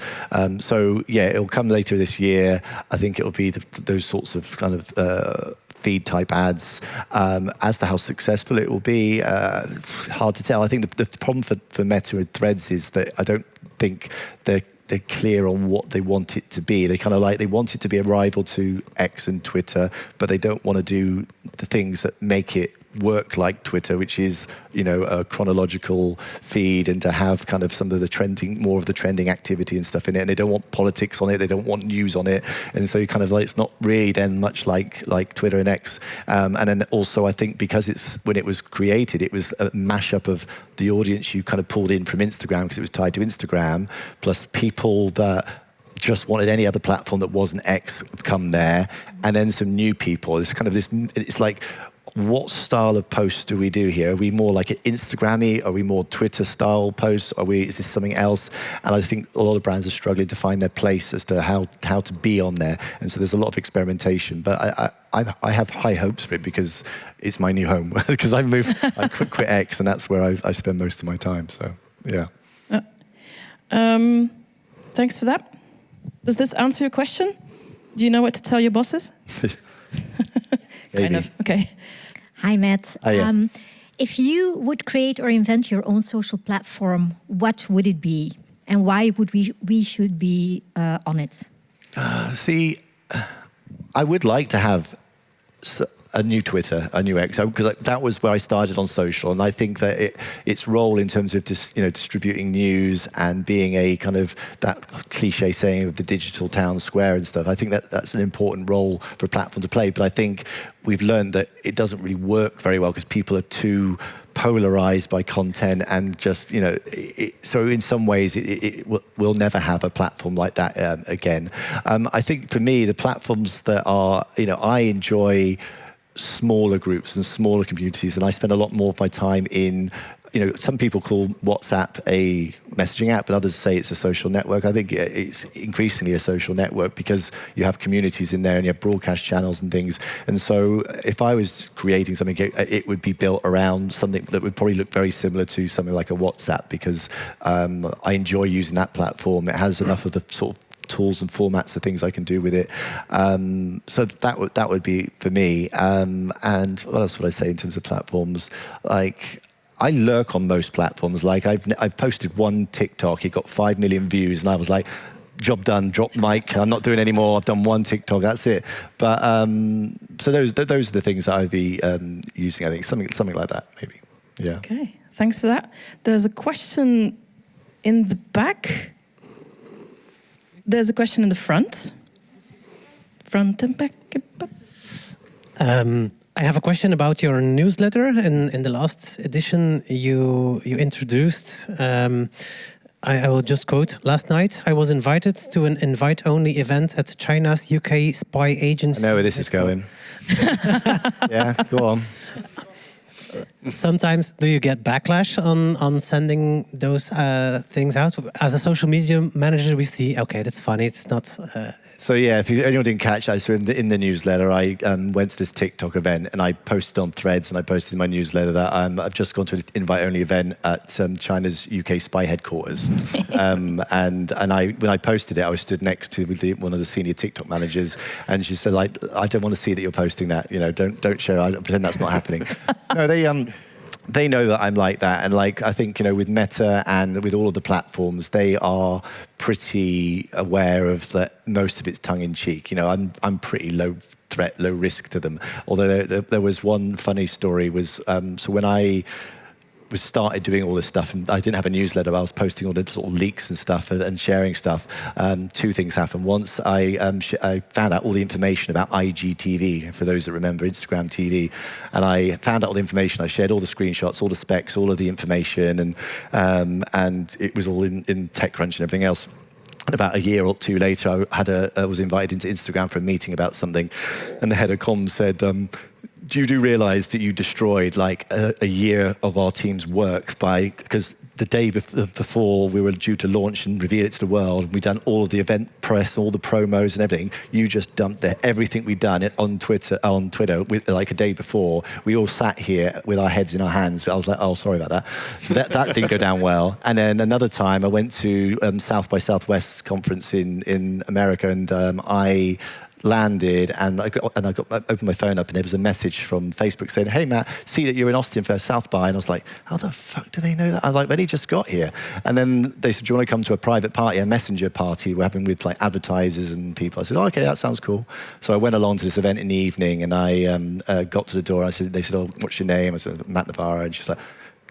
So yeah, it'll come later this year. I think it'll be those sorts of kind of feed type ads. As to how successful it will be, hard to tell. I think the problem for Meta with Threads is that I don't think they're clear on what they want it to be. They want it to be a rival to X and Twitter, but they don't want to do the things that make it work like Twitter, which is, a chronological feed, and to have kind of some of the more of the trending activity and stuff in it. And they don't want politics on it. They don't want news on it. And so kind of it's not really then much like Twitter and X. And then also I think because when it was created, it was a mashup of the audience you kind of pulled in from Instagram because it was tied to Instagram, plus people that just wanted any other platform that wasn't X come there, and then some new people. It's like, what style of posts do we do here? Are we more like an Instagram-y? Are we more Twitter-style posts? Is this something else? And I think a lot of brands are struggling to find their place as to how to be on there. And so there's a lot of experimentation. But I have high hopes for it because it's my new home. Because I quit X, and that's where I spend most of my time. So, yeah. Thanks for that. Does this answer your question? Do you know what to tell your bosses? Kind of, okay. Hi, Matt. Hiya. If you would create or invent your own social platform, what would it be? And why would we should be on it? I would like to have a new Twitter, a new X, because that was where I started on social, and I think that its role in terms of distributing news and being a kind of that cliche saying of the digital town square and stuff, I think that's an important role for a platform to play. But I think we've learned that it doesn't really work very well because people are too polarized by content, and just so in some ways we'll never have a platform like that again. I think for me, the platforms that are I enjoy smaller groups and smaller communities, and I spend a lot more of my time in some people call WhatsApp a messaging app, but others say it's a social network. I think it's increasingly a social network because you have communities in there and you have broadcast channels and things. And so if I was creating something, it would be built around something that would probably look very similar to something like a WhatsApp, because I enjoy using that platform. It has enough of the sort of tools and formats of things I can do with it. So that would be for me. And what else would I say in terms of platforms? Like, I lurk on most platforms. Like I've posted one TikTok, it got 5 million views, and I was like, job done, drop mic, I'm not doing any more, I've done one TikTok, that's it. But so those are the things that I'd be using, I think, something like that, maybe. Yeah. Okay, thanks for that. There's a question in the back. There's a question in the front. Front and back. I have a question about your newsletter. In the last edition, you introduced, I will just quote, "Last night I was invited to an invite-only event at China's UK spy agency." I know where this is going. Yeah, go on. Sometimes do you get backlash on sending those things out? As a social media manager, we see, okay, that's funny. It's not So yeah, if anyone didn't catch that, so in the newsletter, I went to this TikTok event and I posted on Threads and I posted in my newsletter that I've just gone to an invite-only event at China's UK spy headquarters. And when I posted it, I was stood next to one of the senior TikTok managers, and she said, like, I don't want to see that you're posting that. You know, don't share. I pretend that's not happening. No, they know that I'm like that, and like I think, you know, with Meta and with all of the platforms, they are pretty aware of that. Most of it's tongue in cheek. You know, I'm pretty low threat, low risk to them. Although there was one funny story was so when I started doing all this stuff, and I didn't have a newsletter. I was posting all the sort of leaks and stuff and sharing stuff. Two things happened. Once I found out all the information about IGTV, for those that remember Instagram TV, and I found out all the information. I shared all the screenshots, all the specs, all of the information, and it was all in TechCrunch and everything else. And about a year or two later, I was invited into Instagram for a meeting about something, and the head of comms said, do realise that you destroyed like a year of our team's work because the day before we were due to launch and reveal it to the world, we'd done all of the event press, all the promos and everything. You just dumped everything we'd done on Twitter with, like a day before. We all sat here with our heads in our hands. I was like, oh, sorry about that. So that didn't go down well. And then another time I went to South by Southwest conference in America, and I landed and I opened my phone up and there was a message from Facebook saying, hey Matt, see that you're in Austin for South by. And I was like, how the fuck do they know that? I was like, when he just got here. And then they said, do you want to come to a private party, a messenger party we're having with like advertisers and people? I said, oh, okay, that sounds cool. So I went along to this event in the evening and I got to the door. They said, oh, what's your name? I said, Matt Navarra. And she's like,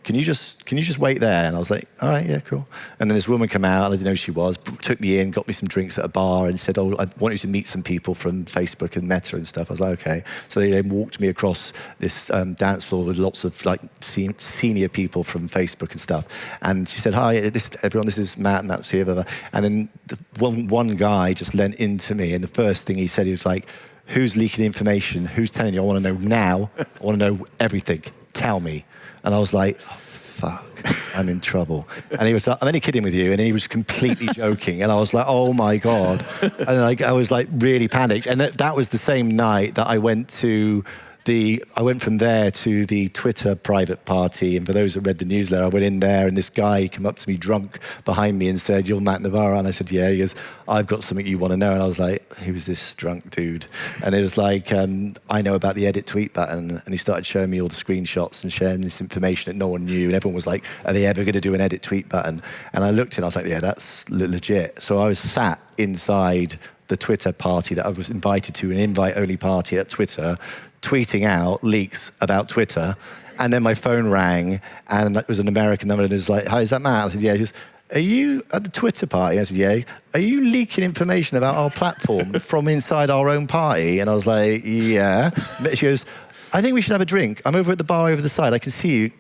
can you just wait there? And I was like, all right, yeah, cool. And then this woman came out, and I didn't know who she was, took me in, got me some drinks at a bar, and said, oh, I want you to meet some people from Facebook and Meta and stuff. I was like, okay. So they then walked me across this dance floor with lots of like senior people from Facebook and stuff. And she said, hi, everyone, this is Matt, and Matt's here. Blah, blah. And then one guy just leant into me, and the first thing he said, he was like, who's leaking information? Who's telling you? I want to know now. I want to know everything. Tell me. And I was like, oh, fuck, I'm in trouble. And he was like, I'm only kidding with you. And he was completely joking. And I was like, oh my God. And like, I was like really panicked. And that was the same night that I went from there to the Twitter private party. And for those that read the newsletter, I went in there and this guy came up to me drunk behind me and said, you're Matt Navarra? And I said, yeah. He goes, I've got something you want to know. And I was like, who is this drunk dude? And it was like, I know about the edit tweet button. And he started showing me all the screenshots and sharing this information that no one knew. And everyone was like, are they ever going to do an edit tweet button? And I looked and I was like, yeah, that's legit. So I was sat inside the Twitter party that I was invited to, an invite-only party at Twitter, tweeting out leaks about Twitter, and then my phone rang, and it was an American number, and it was like, hi, is that Matt? I said, yeah. She goes, are you at the Twitter party? I said, yeah. Are you leaking information about our platform from inside our own party? And I was like, yeah. She goes, I think we should have a drink. I'm over at the bar over the side. I can see you.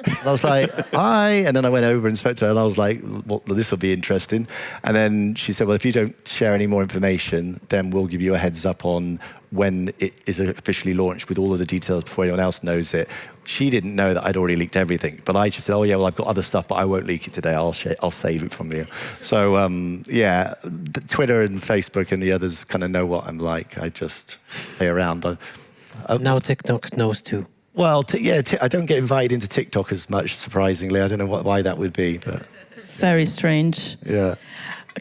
And I was like, hi. And then I went over and spoke to her, and I was like, well, this will be interesting. And then she said, well, if you don't share any more information, then we'll give you a heads up on when it is officially launched with all of the details before anyone else knows it. She didn't know that I'd already leaked everything, but I just said, oh yeah, well, I've got other stuff, but I won't leak it today. I'll save it from you. So yeah, Twitter and Facebook and the others kind of know what I'm like. I just play around. Now TikTok knows too. Well, I don't get invited into TikTok as much, surprisingly. I don't know why that would be. But. Very strange. Yeah.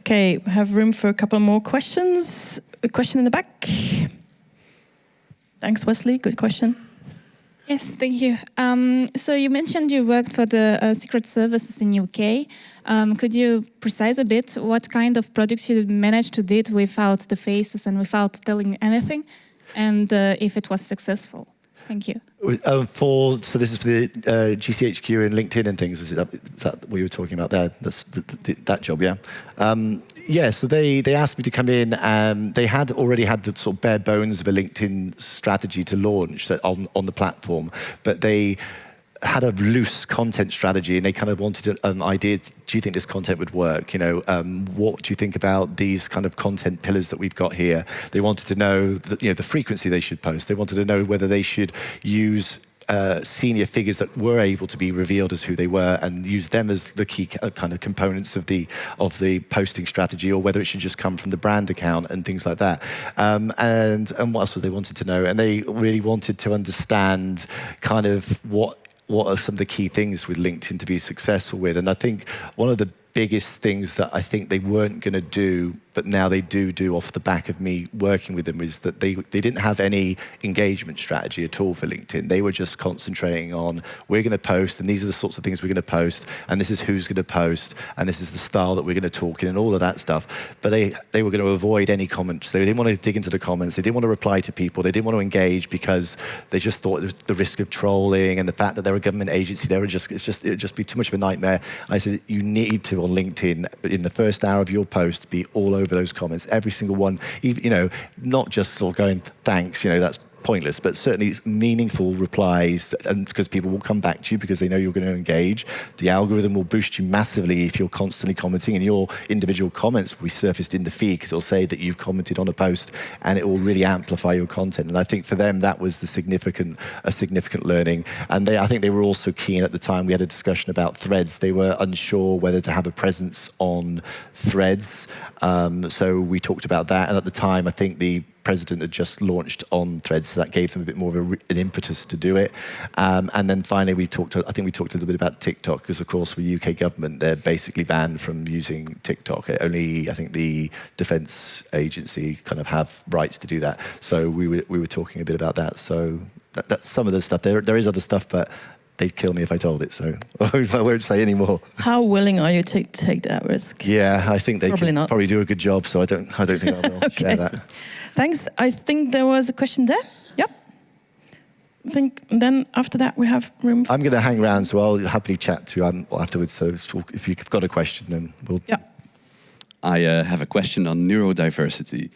Okay, we have room for a couple more questions. A question in the back. Thanks, Wesley. Good question. Yes, thank you. So you mentioned you worked for the Secret Services in UK. Could you precise a bit what kind of products you managed to do without the faces and without telling anything, and if it was successful? Thank you. So this is for the GCHQ and LinkedIn and things. Is that what you were talking about there? That's that job, yeah. Yeah, so they asked me to come in. They had already had the sort of bare bones of a LinkedIn strategy to launch on the platform, but they had a loose content strategy, and they kind of wanted an idea. Do you think this content would work? You know, what do you think about these kind of content pillars that we've got here? They wanted to know the frequency they should post. They wanted to know whether they should use senior figures that were able to be revealed as who they were, and use them as the key kind of components of the posting strategy, or whether it should just come from the brand account and things like that. And what else was they wanted to know? And they really wanted to understand kind of what are some of the key things with LinkedIn to be successful with. And I think one of the biggest things that I think they weren't going to do, but now they do off the back of me working with them, is that they didn't have any engagement strategy at all for LinkedIn. They were just concentrating on, we're going to post, and these are the sorts of things we're going to post, and this is who's going to post, and this is the style that we're going to talk in, and all of that stuff. But they were going to avoid any comments. They didn't want to dig into the comments. They didn't want to reply to people. They didn't want to engage because they just thought the risk of trolling and the fact that they're a government agency, it would just be too much of a nightmare. I said, you need to, on LinkedIn, in the first hour of your post, be all over those comments, every single one, even, not just sort of going, thanks, that's pointless, but certainly it's meaningful replies, and because people will come back to you because they know you're going to engage. The algorithm will boost you massively if you're constantly commenting, and your individual comments will be surfaced in the feed because it'll say that you've commented on a post, and it will really amplify your content. And I think for them that was a significant learning. And I think they were also keen at the time. We had a discussion about Threads. They were unsure whether to have a presence on Threads, so we talked about that. And at the time, I think the president had just launched on Threads, so that gave them a bit more of an impetus to do it. And then finally, we talked a little bit about TikTok, because of course, for the UK government, they're basically banned from using TikTok. Only, I think, the Defence Agency kind of have rights to do that. So we were talking a bit about that. So that's some of the stuff. There is other stuff, but they'd kill me if I told it, so I won't say any more. How willing are you to take that risk? Yeah, I think they Probably probably do a good job, so I don't think I will share that. Thanks. I think there was a question there. Yep. I think then after that we have room. I'm going to hang around, so I'll happily chat to you afterwards. So if you've got a question, then we'll. Yeah. I have a question on neurodiversity.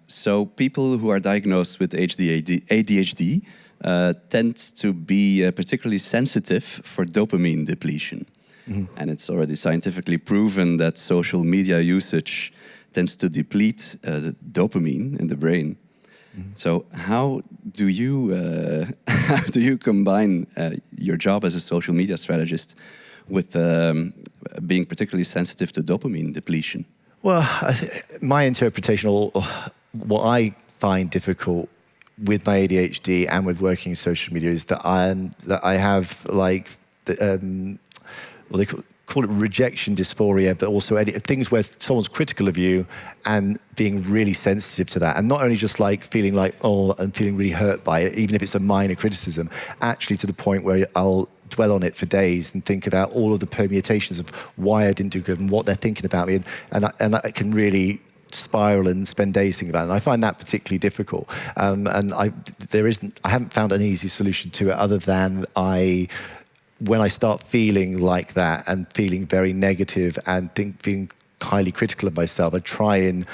So people who are diagnosed with ADHD tend to be particularly sensitive for dopamine depletion. And it's already scientifically proven that social media usage tends to deplete dopamine in the brain. So how do you combine your job as a social media strategist with being particularly sensitive to dopamine depletion? Well, my interpretation, or what I find difficult with my ADHD and with working in social media, is that I have they call it rejection dysphoria, but also things where someone's critical of you and being really sensitive to that, and not only just feeling and feeling really hurt by it, even if it's a minor criticism, actually to the point where I'll dwell on it for days and think about all of the permutations of why I didn't do good and what they're thinking about me, and I can really spiral and spend days thinking about it. And I find that particularly difficult. And I haven't found an easy solution to it, other than when I start feeling like that and feeling very negative and feeling highly critical of myself, I try and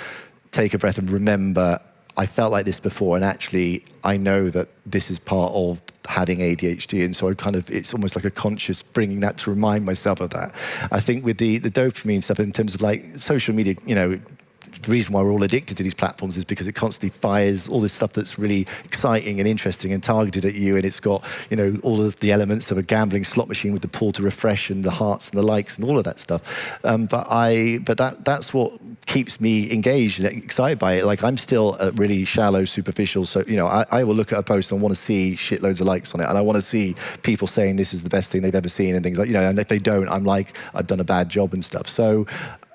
take a breath and remember, I felt like this before, and actually I know that this is part of having ADHD, and so it's almost like a conscious bringing that to remind myself of that. I think with the dopamine stuff, in terms of social media, the reason why we're all addicted to these platforms is because it constantly fires all this stuff that's really exciting and interesting and targeted at you, and it's got all of the elements of a gambling slot machine with the pull to refresh and the hearts and the likes and all of that stuff. But that's what keeps me engaged and excited by it. I'm still really shallow, superficial. So I will look at a post and want to see shitloads of likes on it, and I want to see people saying this is the best thing they've ever seen and things And if they don't, I'm like, I've done a bad job and stuff. So.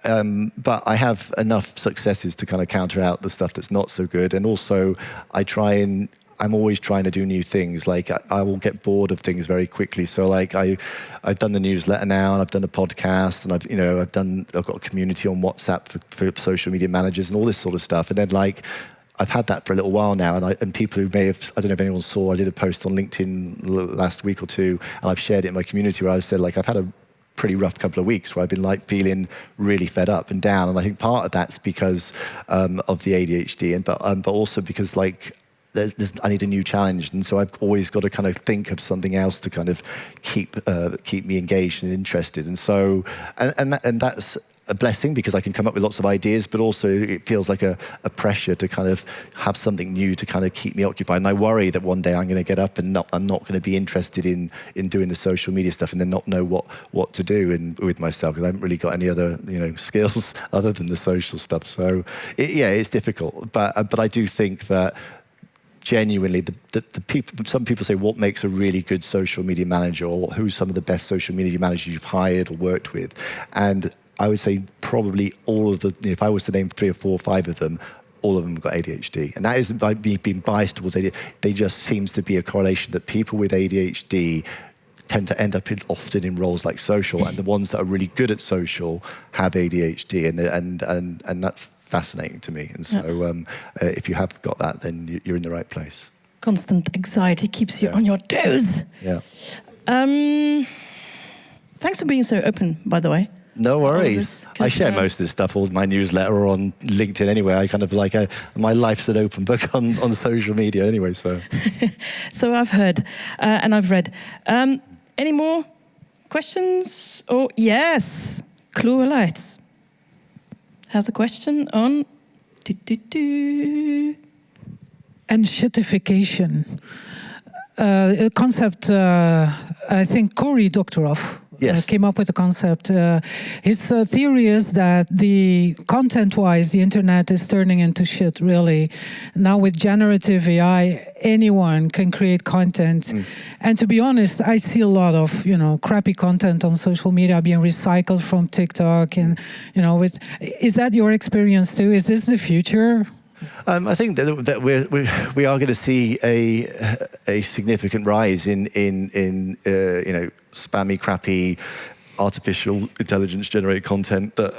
But I have enough successes to kind of counter out the stuff that's not so good. And also, I'm always trying to do new things. I will get bored of things very quickly. So I've done the newsletter now, and I've done a podcast, and I've got a community on WhatsApp for social media managers and all this sort of stuff. And then I've had that for a little while now, and people who may have, I don't know if anyone saw, I did a post on LinkedIn last week or two, and I've shared it in my community where I said I've had a pretty rough couple of weeks where I've been feeling really fed up and down, and I think part of that's because of the ADHD, but also because I need a new challenge, and so I've always got to kind of think of something else to kind of keep me engaged and interested, and so and that's a blessing because I can come up with lots of ideas, but also it feels like a pressure to kind of have something new to kind of keep me occupied. And I worry that one day I'm going to get up and I'm not going to be interested in doing the social media stuff and then not know what to do with myself because I haven't really got any other skills other than the social stuff. So it's difficult, but I do think that genuinely, the people. Some people say, "What makes a really good social media manager?" Or who's some of the best social media managers you've hired or worked with? And I would say probably all of the. If I was to name 3 or 4 or 5 of them, all of them have got ADHD, and that isn't by me being biased towards ADHD. They just seems to be a correlation that people with ADHD tend to end up often in roles like social, and the ones that are really good at social have ADHD, and that's fascinating to me. And so if you have got that, then you're in the right place. Constant anxiety keeps you on your toes. Yeah. Thanks for being so open, by the way. No worries. I share most of this stuff, all my newsletter or on LinkedIn anyway. I kind of my life's an open book on social media anyway, so. So I've heard and I've read. Any more questions? Oh, yes. Clue Lights has a question on enshittification. A concept, I think Cory Doctorow came up with the concept. His theory is that content-wise, the internet is turning into shit, really. Now with generative AI, anyone can create content. And to be honest, I see a lot of, crappy content on social media being recycled from TikTok. And, is that your experience too? Is this the future? I think that we are going to see a significant rise in spammy, crappy, artificial intelligence generated content that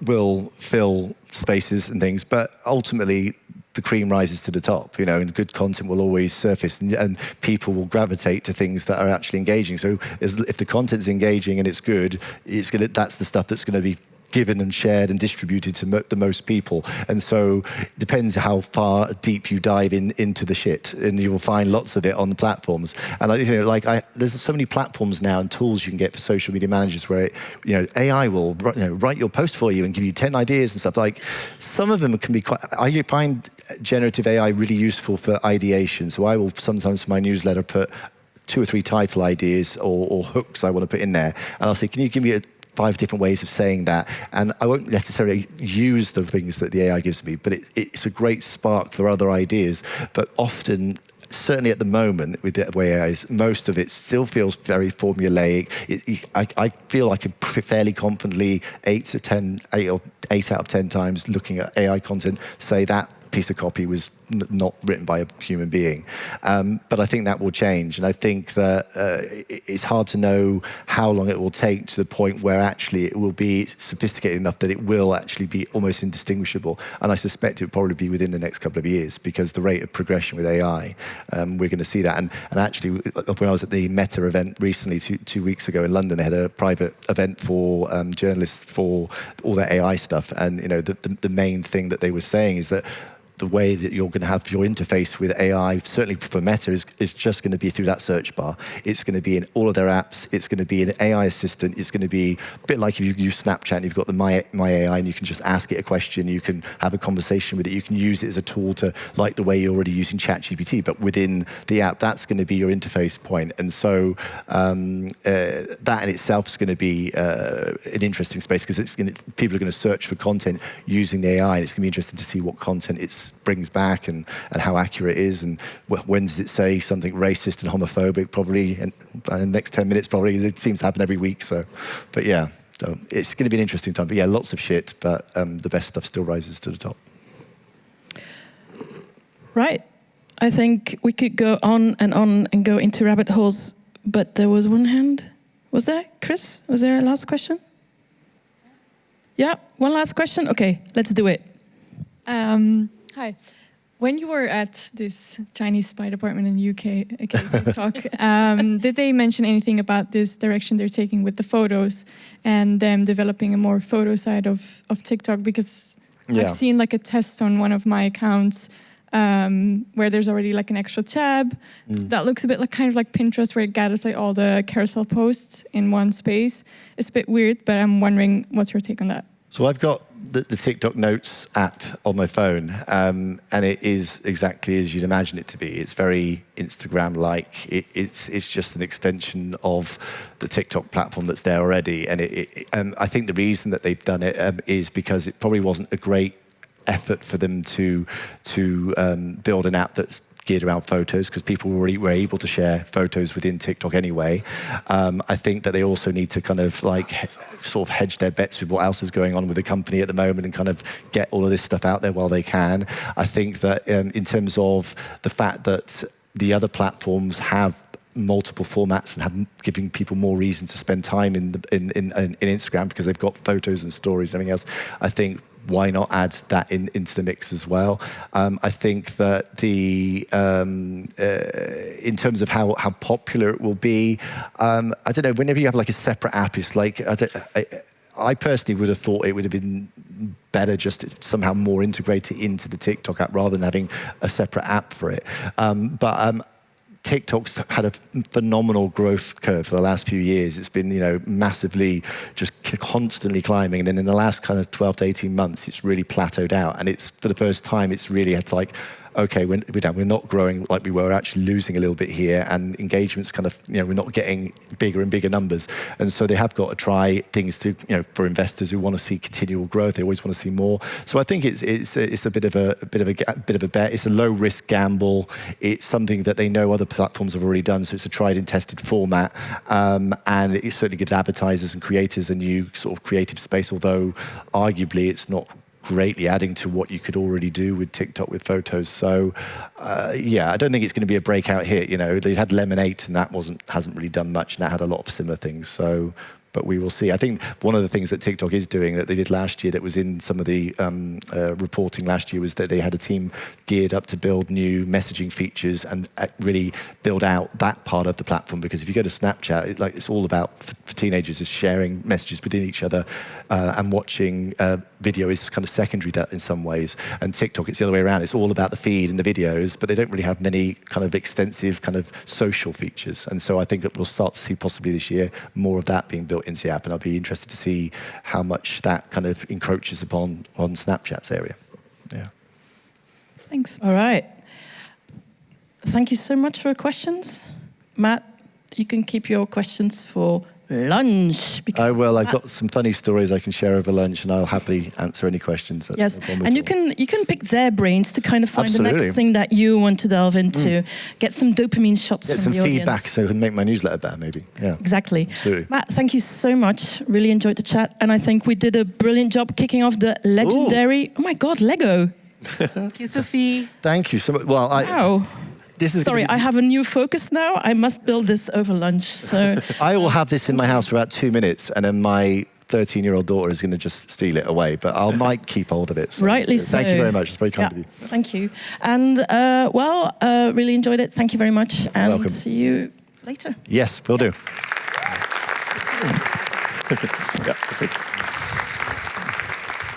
will fill spaces and things. But ultimately, the cream rises to the top, and good content will always surface, and people will gravitate to things that are actually engaging. So if the content's engaging and it's good, that's the stuff that's going to be given and shared and distributed to the most people. And so it depends how far deep you dive into the shit, and you will find lots of it on the platforms. And there's so many platforms now and tools you can get for social media managers where AI will write your post for you and give you 10 ideas and stuff. Like some of them can be I find generative AI really useful for ideation. So I will sometimes for my newsletter put 2 or 3 title ideas or hooks I want to put in there, and I'll say, can you give me 5 different ways of saying that? And I won't necessarily use the things that the AI gives me, but it's a great spark for other ideas. But often, certainly at the moment, with the way AI is, most of it still feels very formulaic. I feel I can fairly confidently 8 out of 10 times looking at AI content say that piece of copy was not written by a human being. But I think that will change. And I think that it's hard to know how long it will take to the point where actually it will be sophisticated enough that it will actually be almost indistinguishable. And I suspect it will probably be within the next couple of years because the rate of progression with AI, we're going to see that. And actually, when I was at the Meta event recently, 2 weeks ago in London, they had a private event for journalists for all their AI stuff. And the main thing that they were saying is that the way that you're going to have your interface with AI, certainly for Meta, is just going to be through that search bar. It's going to be in all of their apps. It's going to be an AI assistant. It's going to be a bit like if you use Snapchat and you've got the My AI and you can just ask it a question. You can have a conversation with it. You can use it as a tool to, like the way you're already using ChatGPT, but within the app, that's going to be your interface point. And so that in itself is going to be an interesting space because people are going to search for content using the AI, and it's going to be interesting to see what content it brings back and how accurate it is, and when does it say something racist and homophobic, probably in the next 10 minutes, probably. It seems to happen every week. So it's going to be an interesting time. But yeah, lots of shit, but the best stuff still rises to the top. Right. I think we could go on and go into rabbit holes, but there was one hand. Was there? Chris, was there a last question? Yeah, one last question? Okay, let's do it. Hi. When you were at this Chinese spy department in the UK, TikTok, did they mention anything about this direction they're taking with the photos and them developing a more photo side of TikTok? Because I've seen like a test on one of my accounts where there's already like an extra tab that looks a bit like kind of like Pinterest, where it gathers like all the carousel posts in one space. It's a bit weird, but I'm wondering what's your take on that? So I've got the TikTok Notes app on my phone, and it is exactly as you'd imagine it to be. It's very Instagram-like. It's just an extension of the TikTok platform that's there already. And I think the reason that they've done it is because it probably wasn't a great effort for them to build an app that's geared around photos, because people already were able to share photos within TikTok anyway. I think that they also need to kind of like sort of hedge their bets with what else is going on with the company at the moment and kind of get all of this stuff out there while they can. I think that in terms of the fact that the other platforms have multiple formats and have giving people more reason to spend time in Instagram because they've got photos and stories and everything else, I think why not add that into the mix as well? I think that in terms of how popular it will be, I don't know, whenever you have like a separate app, it's like, I personally would have thought it would have been better just to somehow more integrated into the TikTok app rather than having a separate app for it. TikTok's had a phenomenal growth curve for the last few years. It's been, massively just constantly climbing. And then in the last kind of 12 to 18 months, it's really plateaued out. And it's, for the first time, it's really had to like, okay, we're not growing like we were, actually losing a little bit here, and engagement's kind of, we're not getting bigger and bigger numbers. And so they have got to try things to, for investors who want to see continual growth, they always want to see more. So I think it's a bit of a bet. It's a low risk gamble. It's something that they know other platforms have already done, so it's a tried and tested format. And it certainly gives advertisers and creators a new sort of creative space, although arguably it's not greatly adding to what you could already do with TikTok with photos. So I don't think it's going to be a breakout hit. They had Lemonade and that hasn't really done much, and that had a lot of similar things. So, but we will see. I think one of the things that TikTok is doing that they did last year that was in some of the reporting last year was that they had a team geared up to build new messaging features and really build out that part of the platform. Because if you go to Snapchat, it's all about, for teenagers, is sharing messages within each other, and watching video is kind of secondary that in some ways. And TikTok, it's the other way around. It's all about the feed and the videos, but they don't really have many kind of extensive kind of social features. And so I think that we'll start to see possibly this year more of that being built into the app, and I'll be interested to see how much that kind of encroaches on Snapchat's area. Yeah. Thanks. All right. Thank you so much for your questions. Matt, you can keep your questions for lunch. I will. I've got some funny stories I can share over lunch, and I'll happily answer any questions. That's yes, no and you can pick their brains to kind of find the next thing that you want to delve into. Get some dopamine shots from the audience. Get some feedback so I can make my newsletter better, maybe. Yeah, exactly. Absolutely. Matt, thank you so much. Really enjoyed the chat, and I think we did a brilliant job kicking off the legendary. Oh my God, Lego. Thank you, Sophie. Thank you so much. Well, wow. Sorry, I have a new focus now. I must build this over lunch. So I will have this in my house for about 2 minutes, and then my 13-year-old daughter is going to just steal it away. But I might keep hold of it. So, rightly so. Thank you very much. It's very kind of you. Thank you. And really enjoyed it. Thank you very much. And welcome. See you later. Yes, will do. Yeah.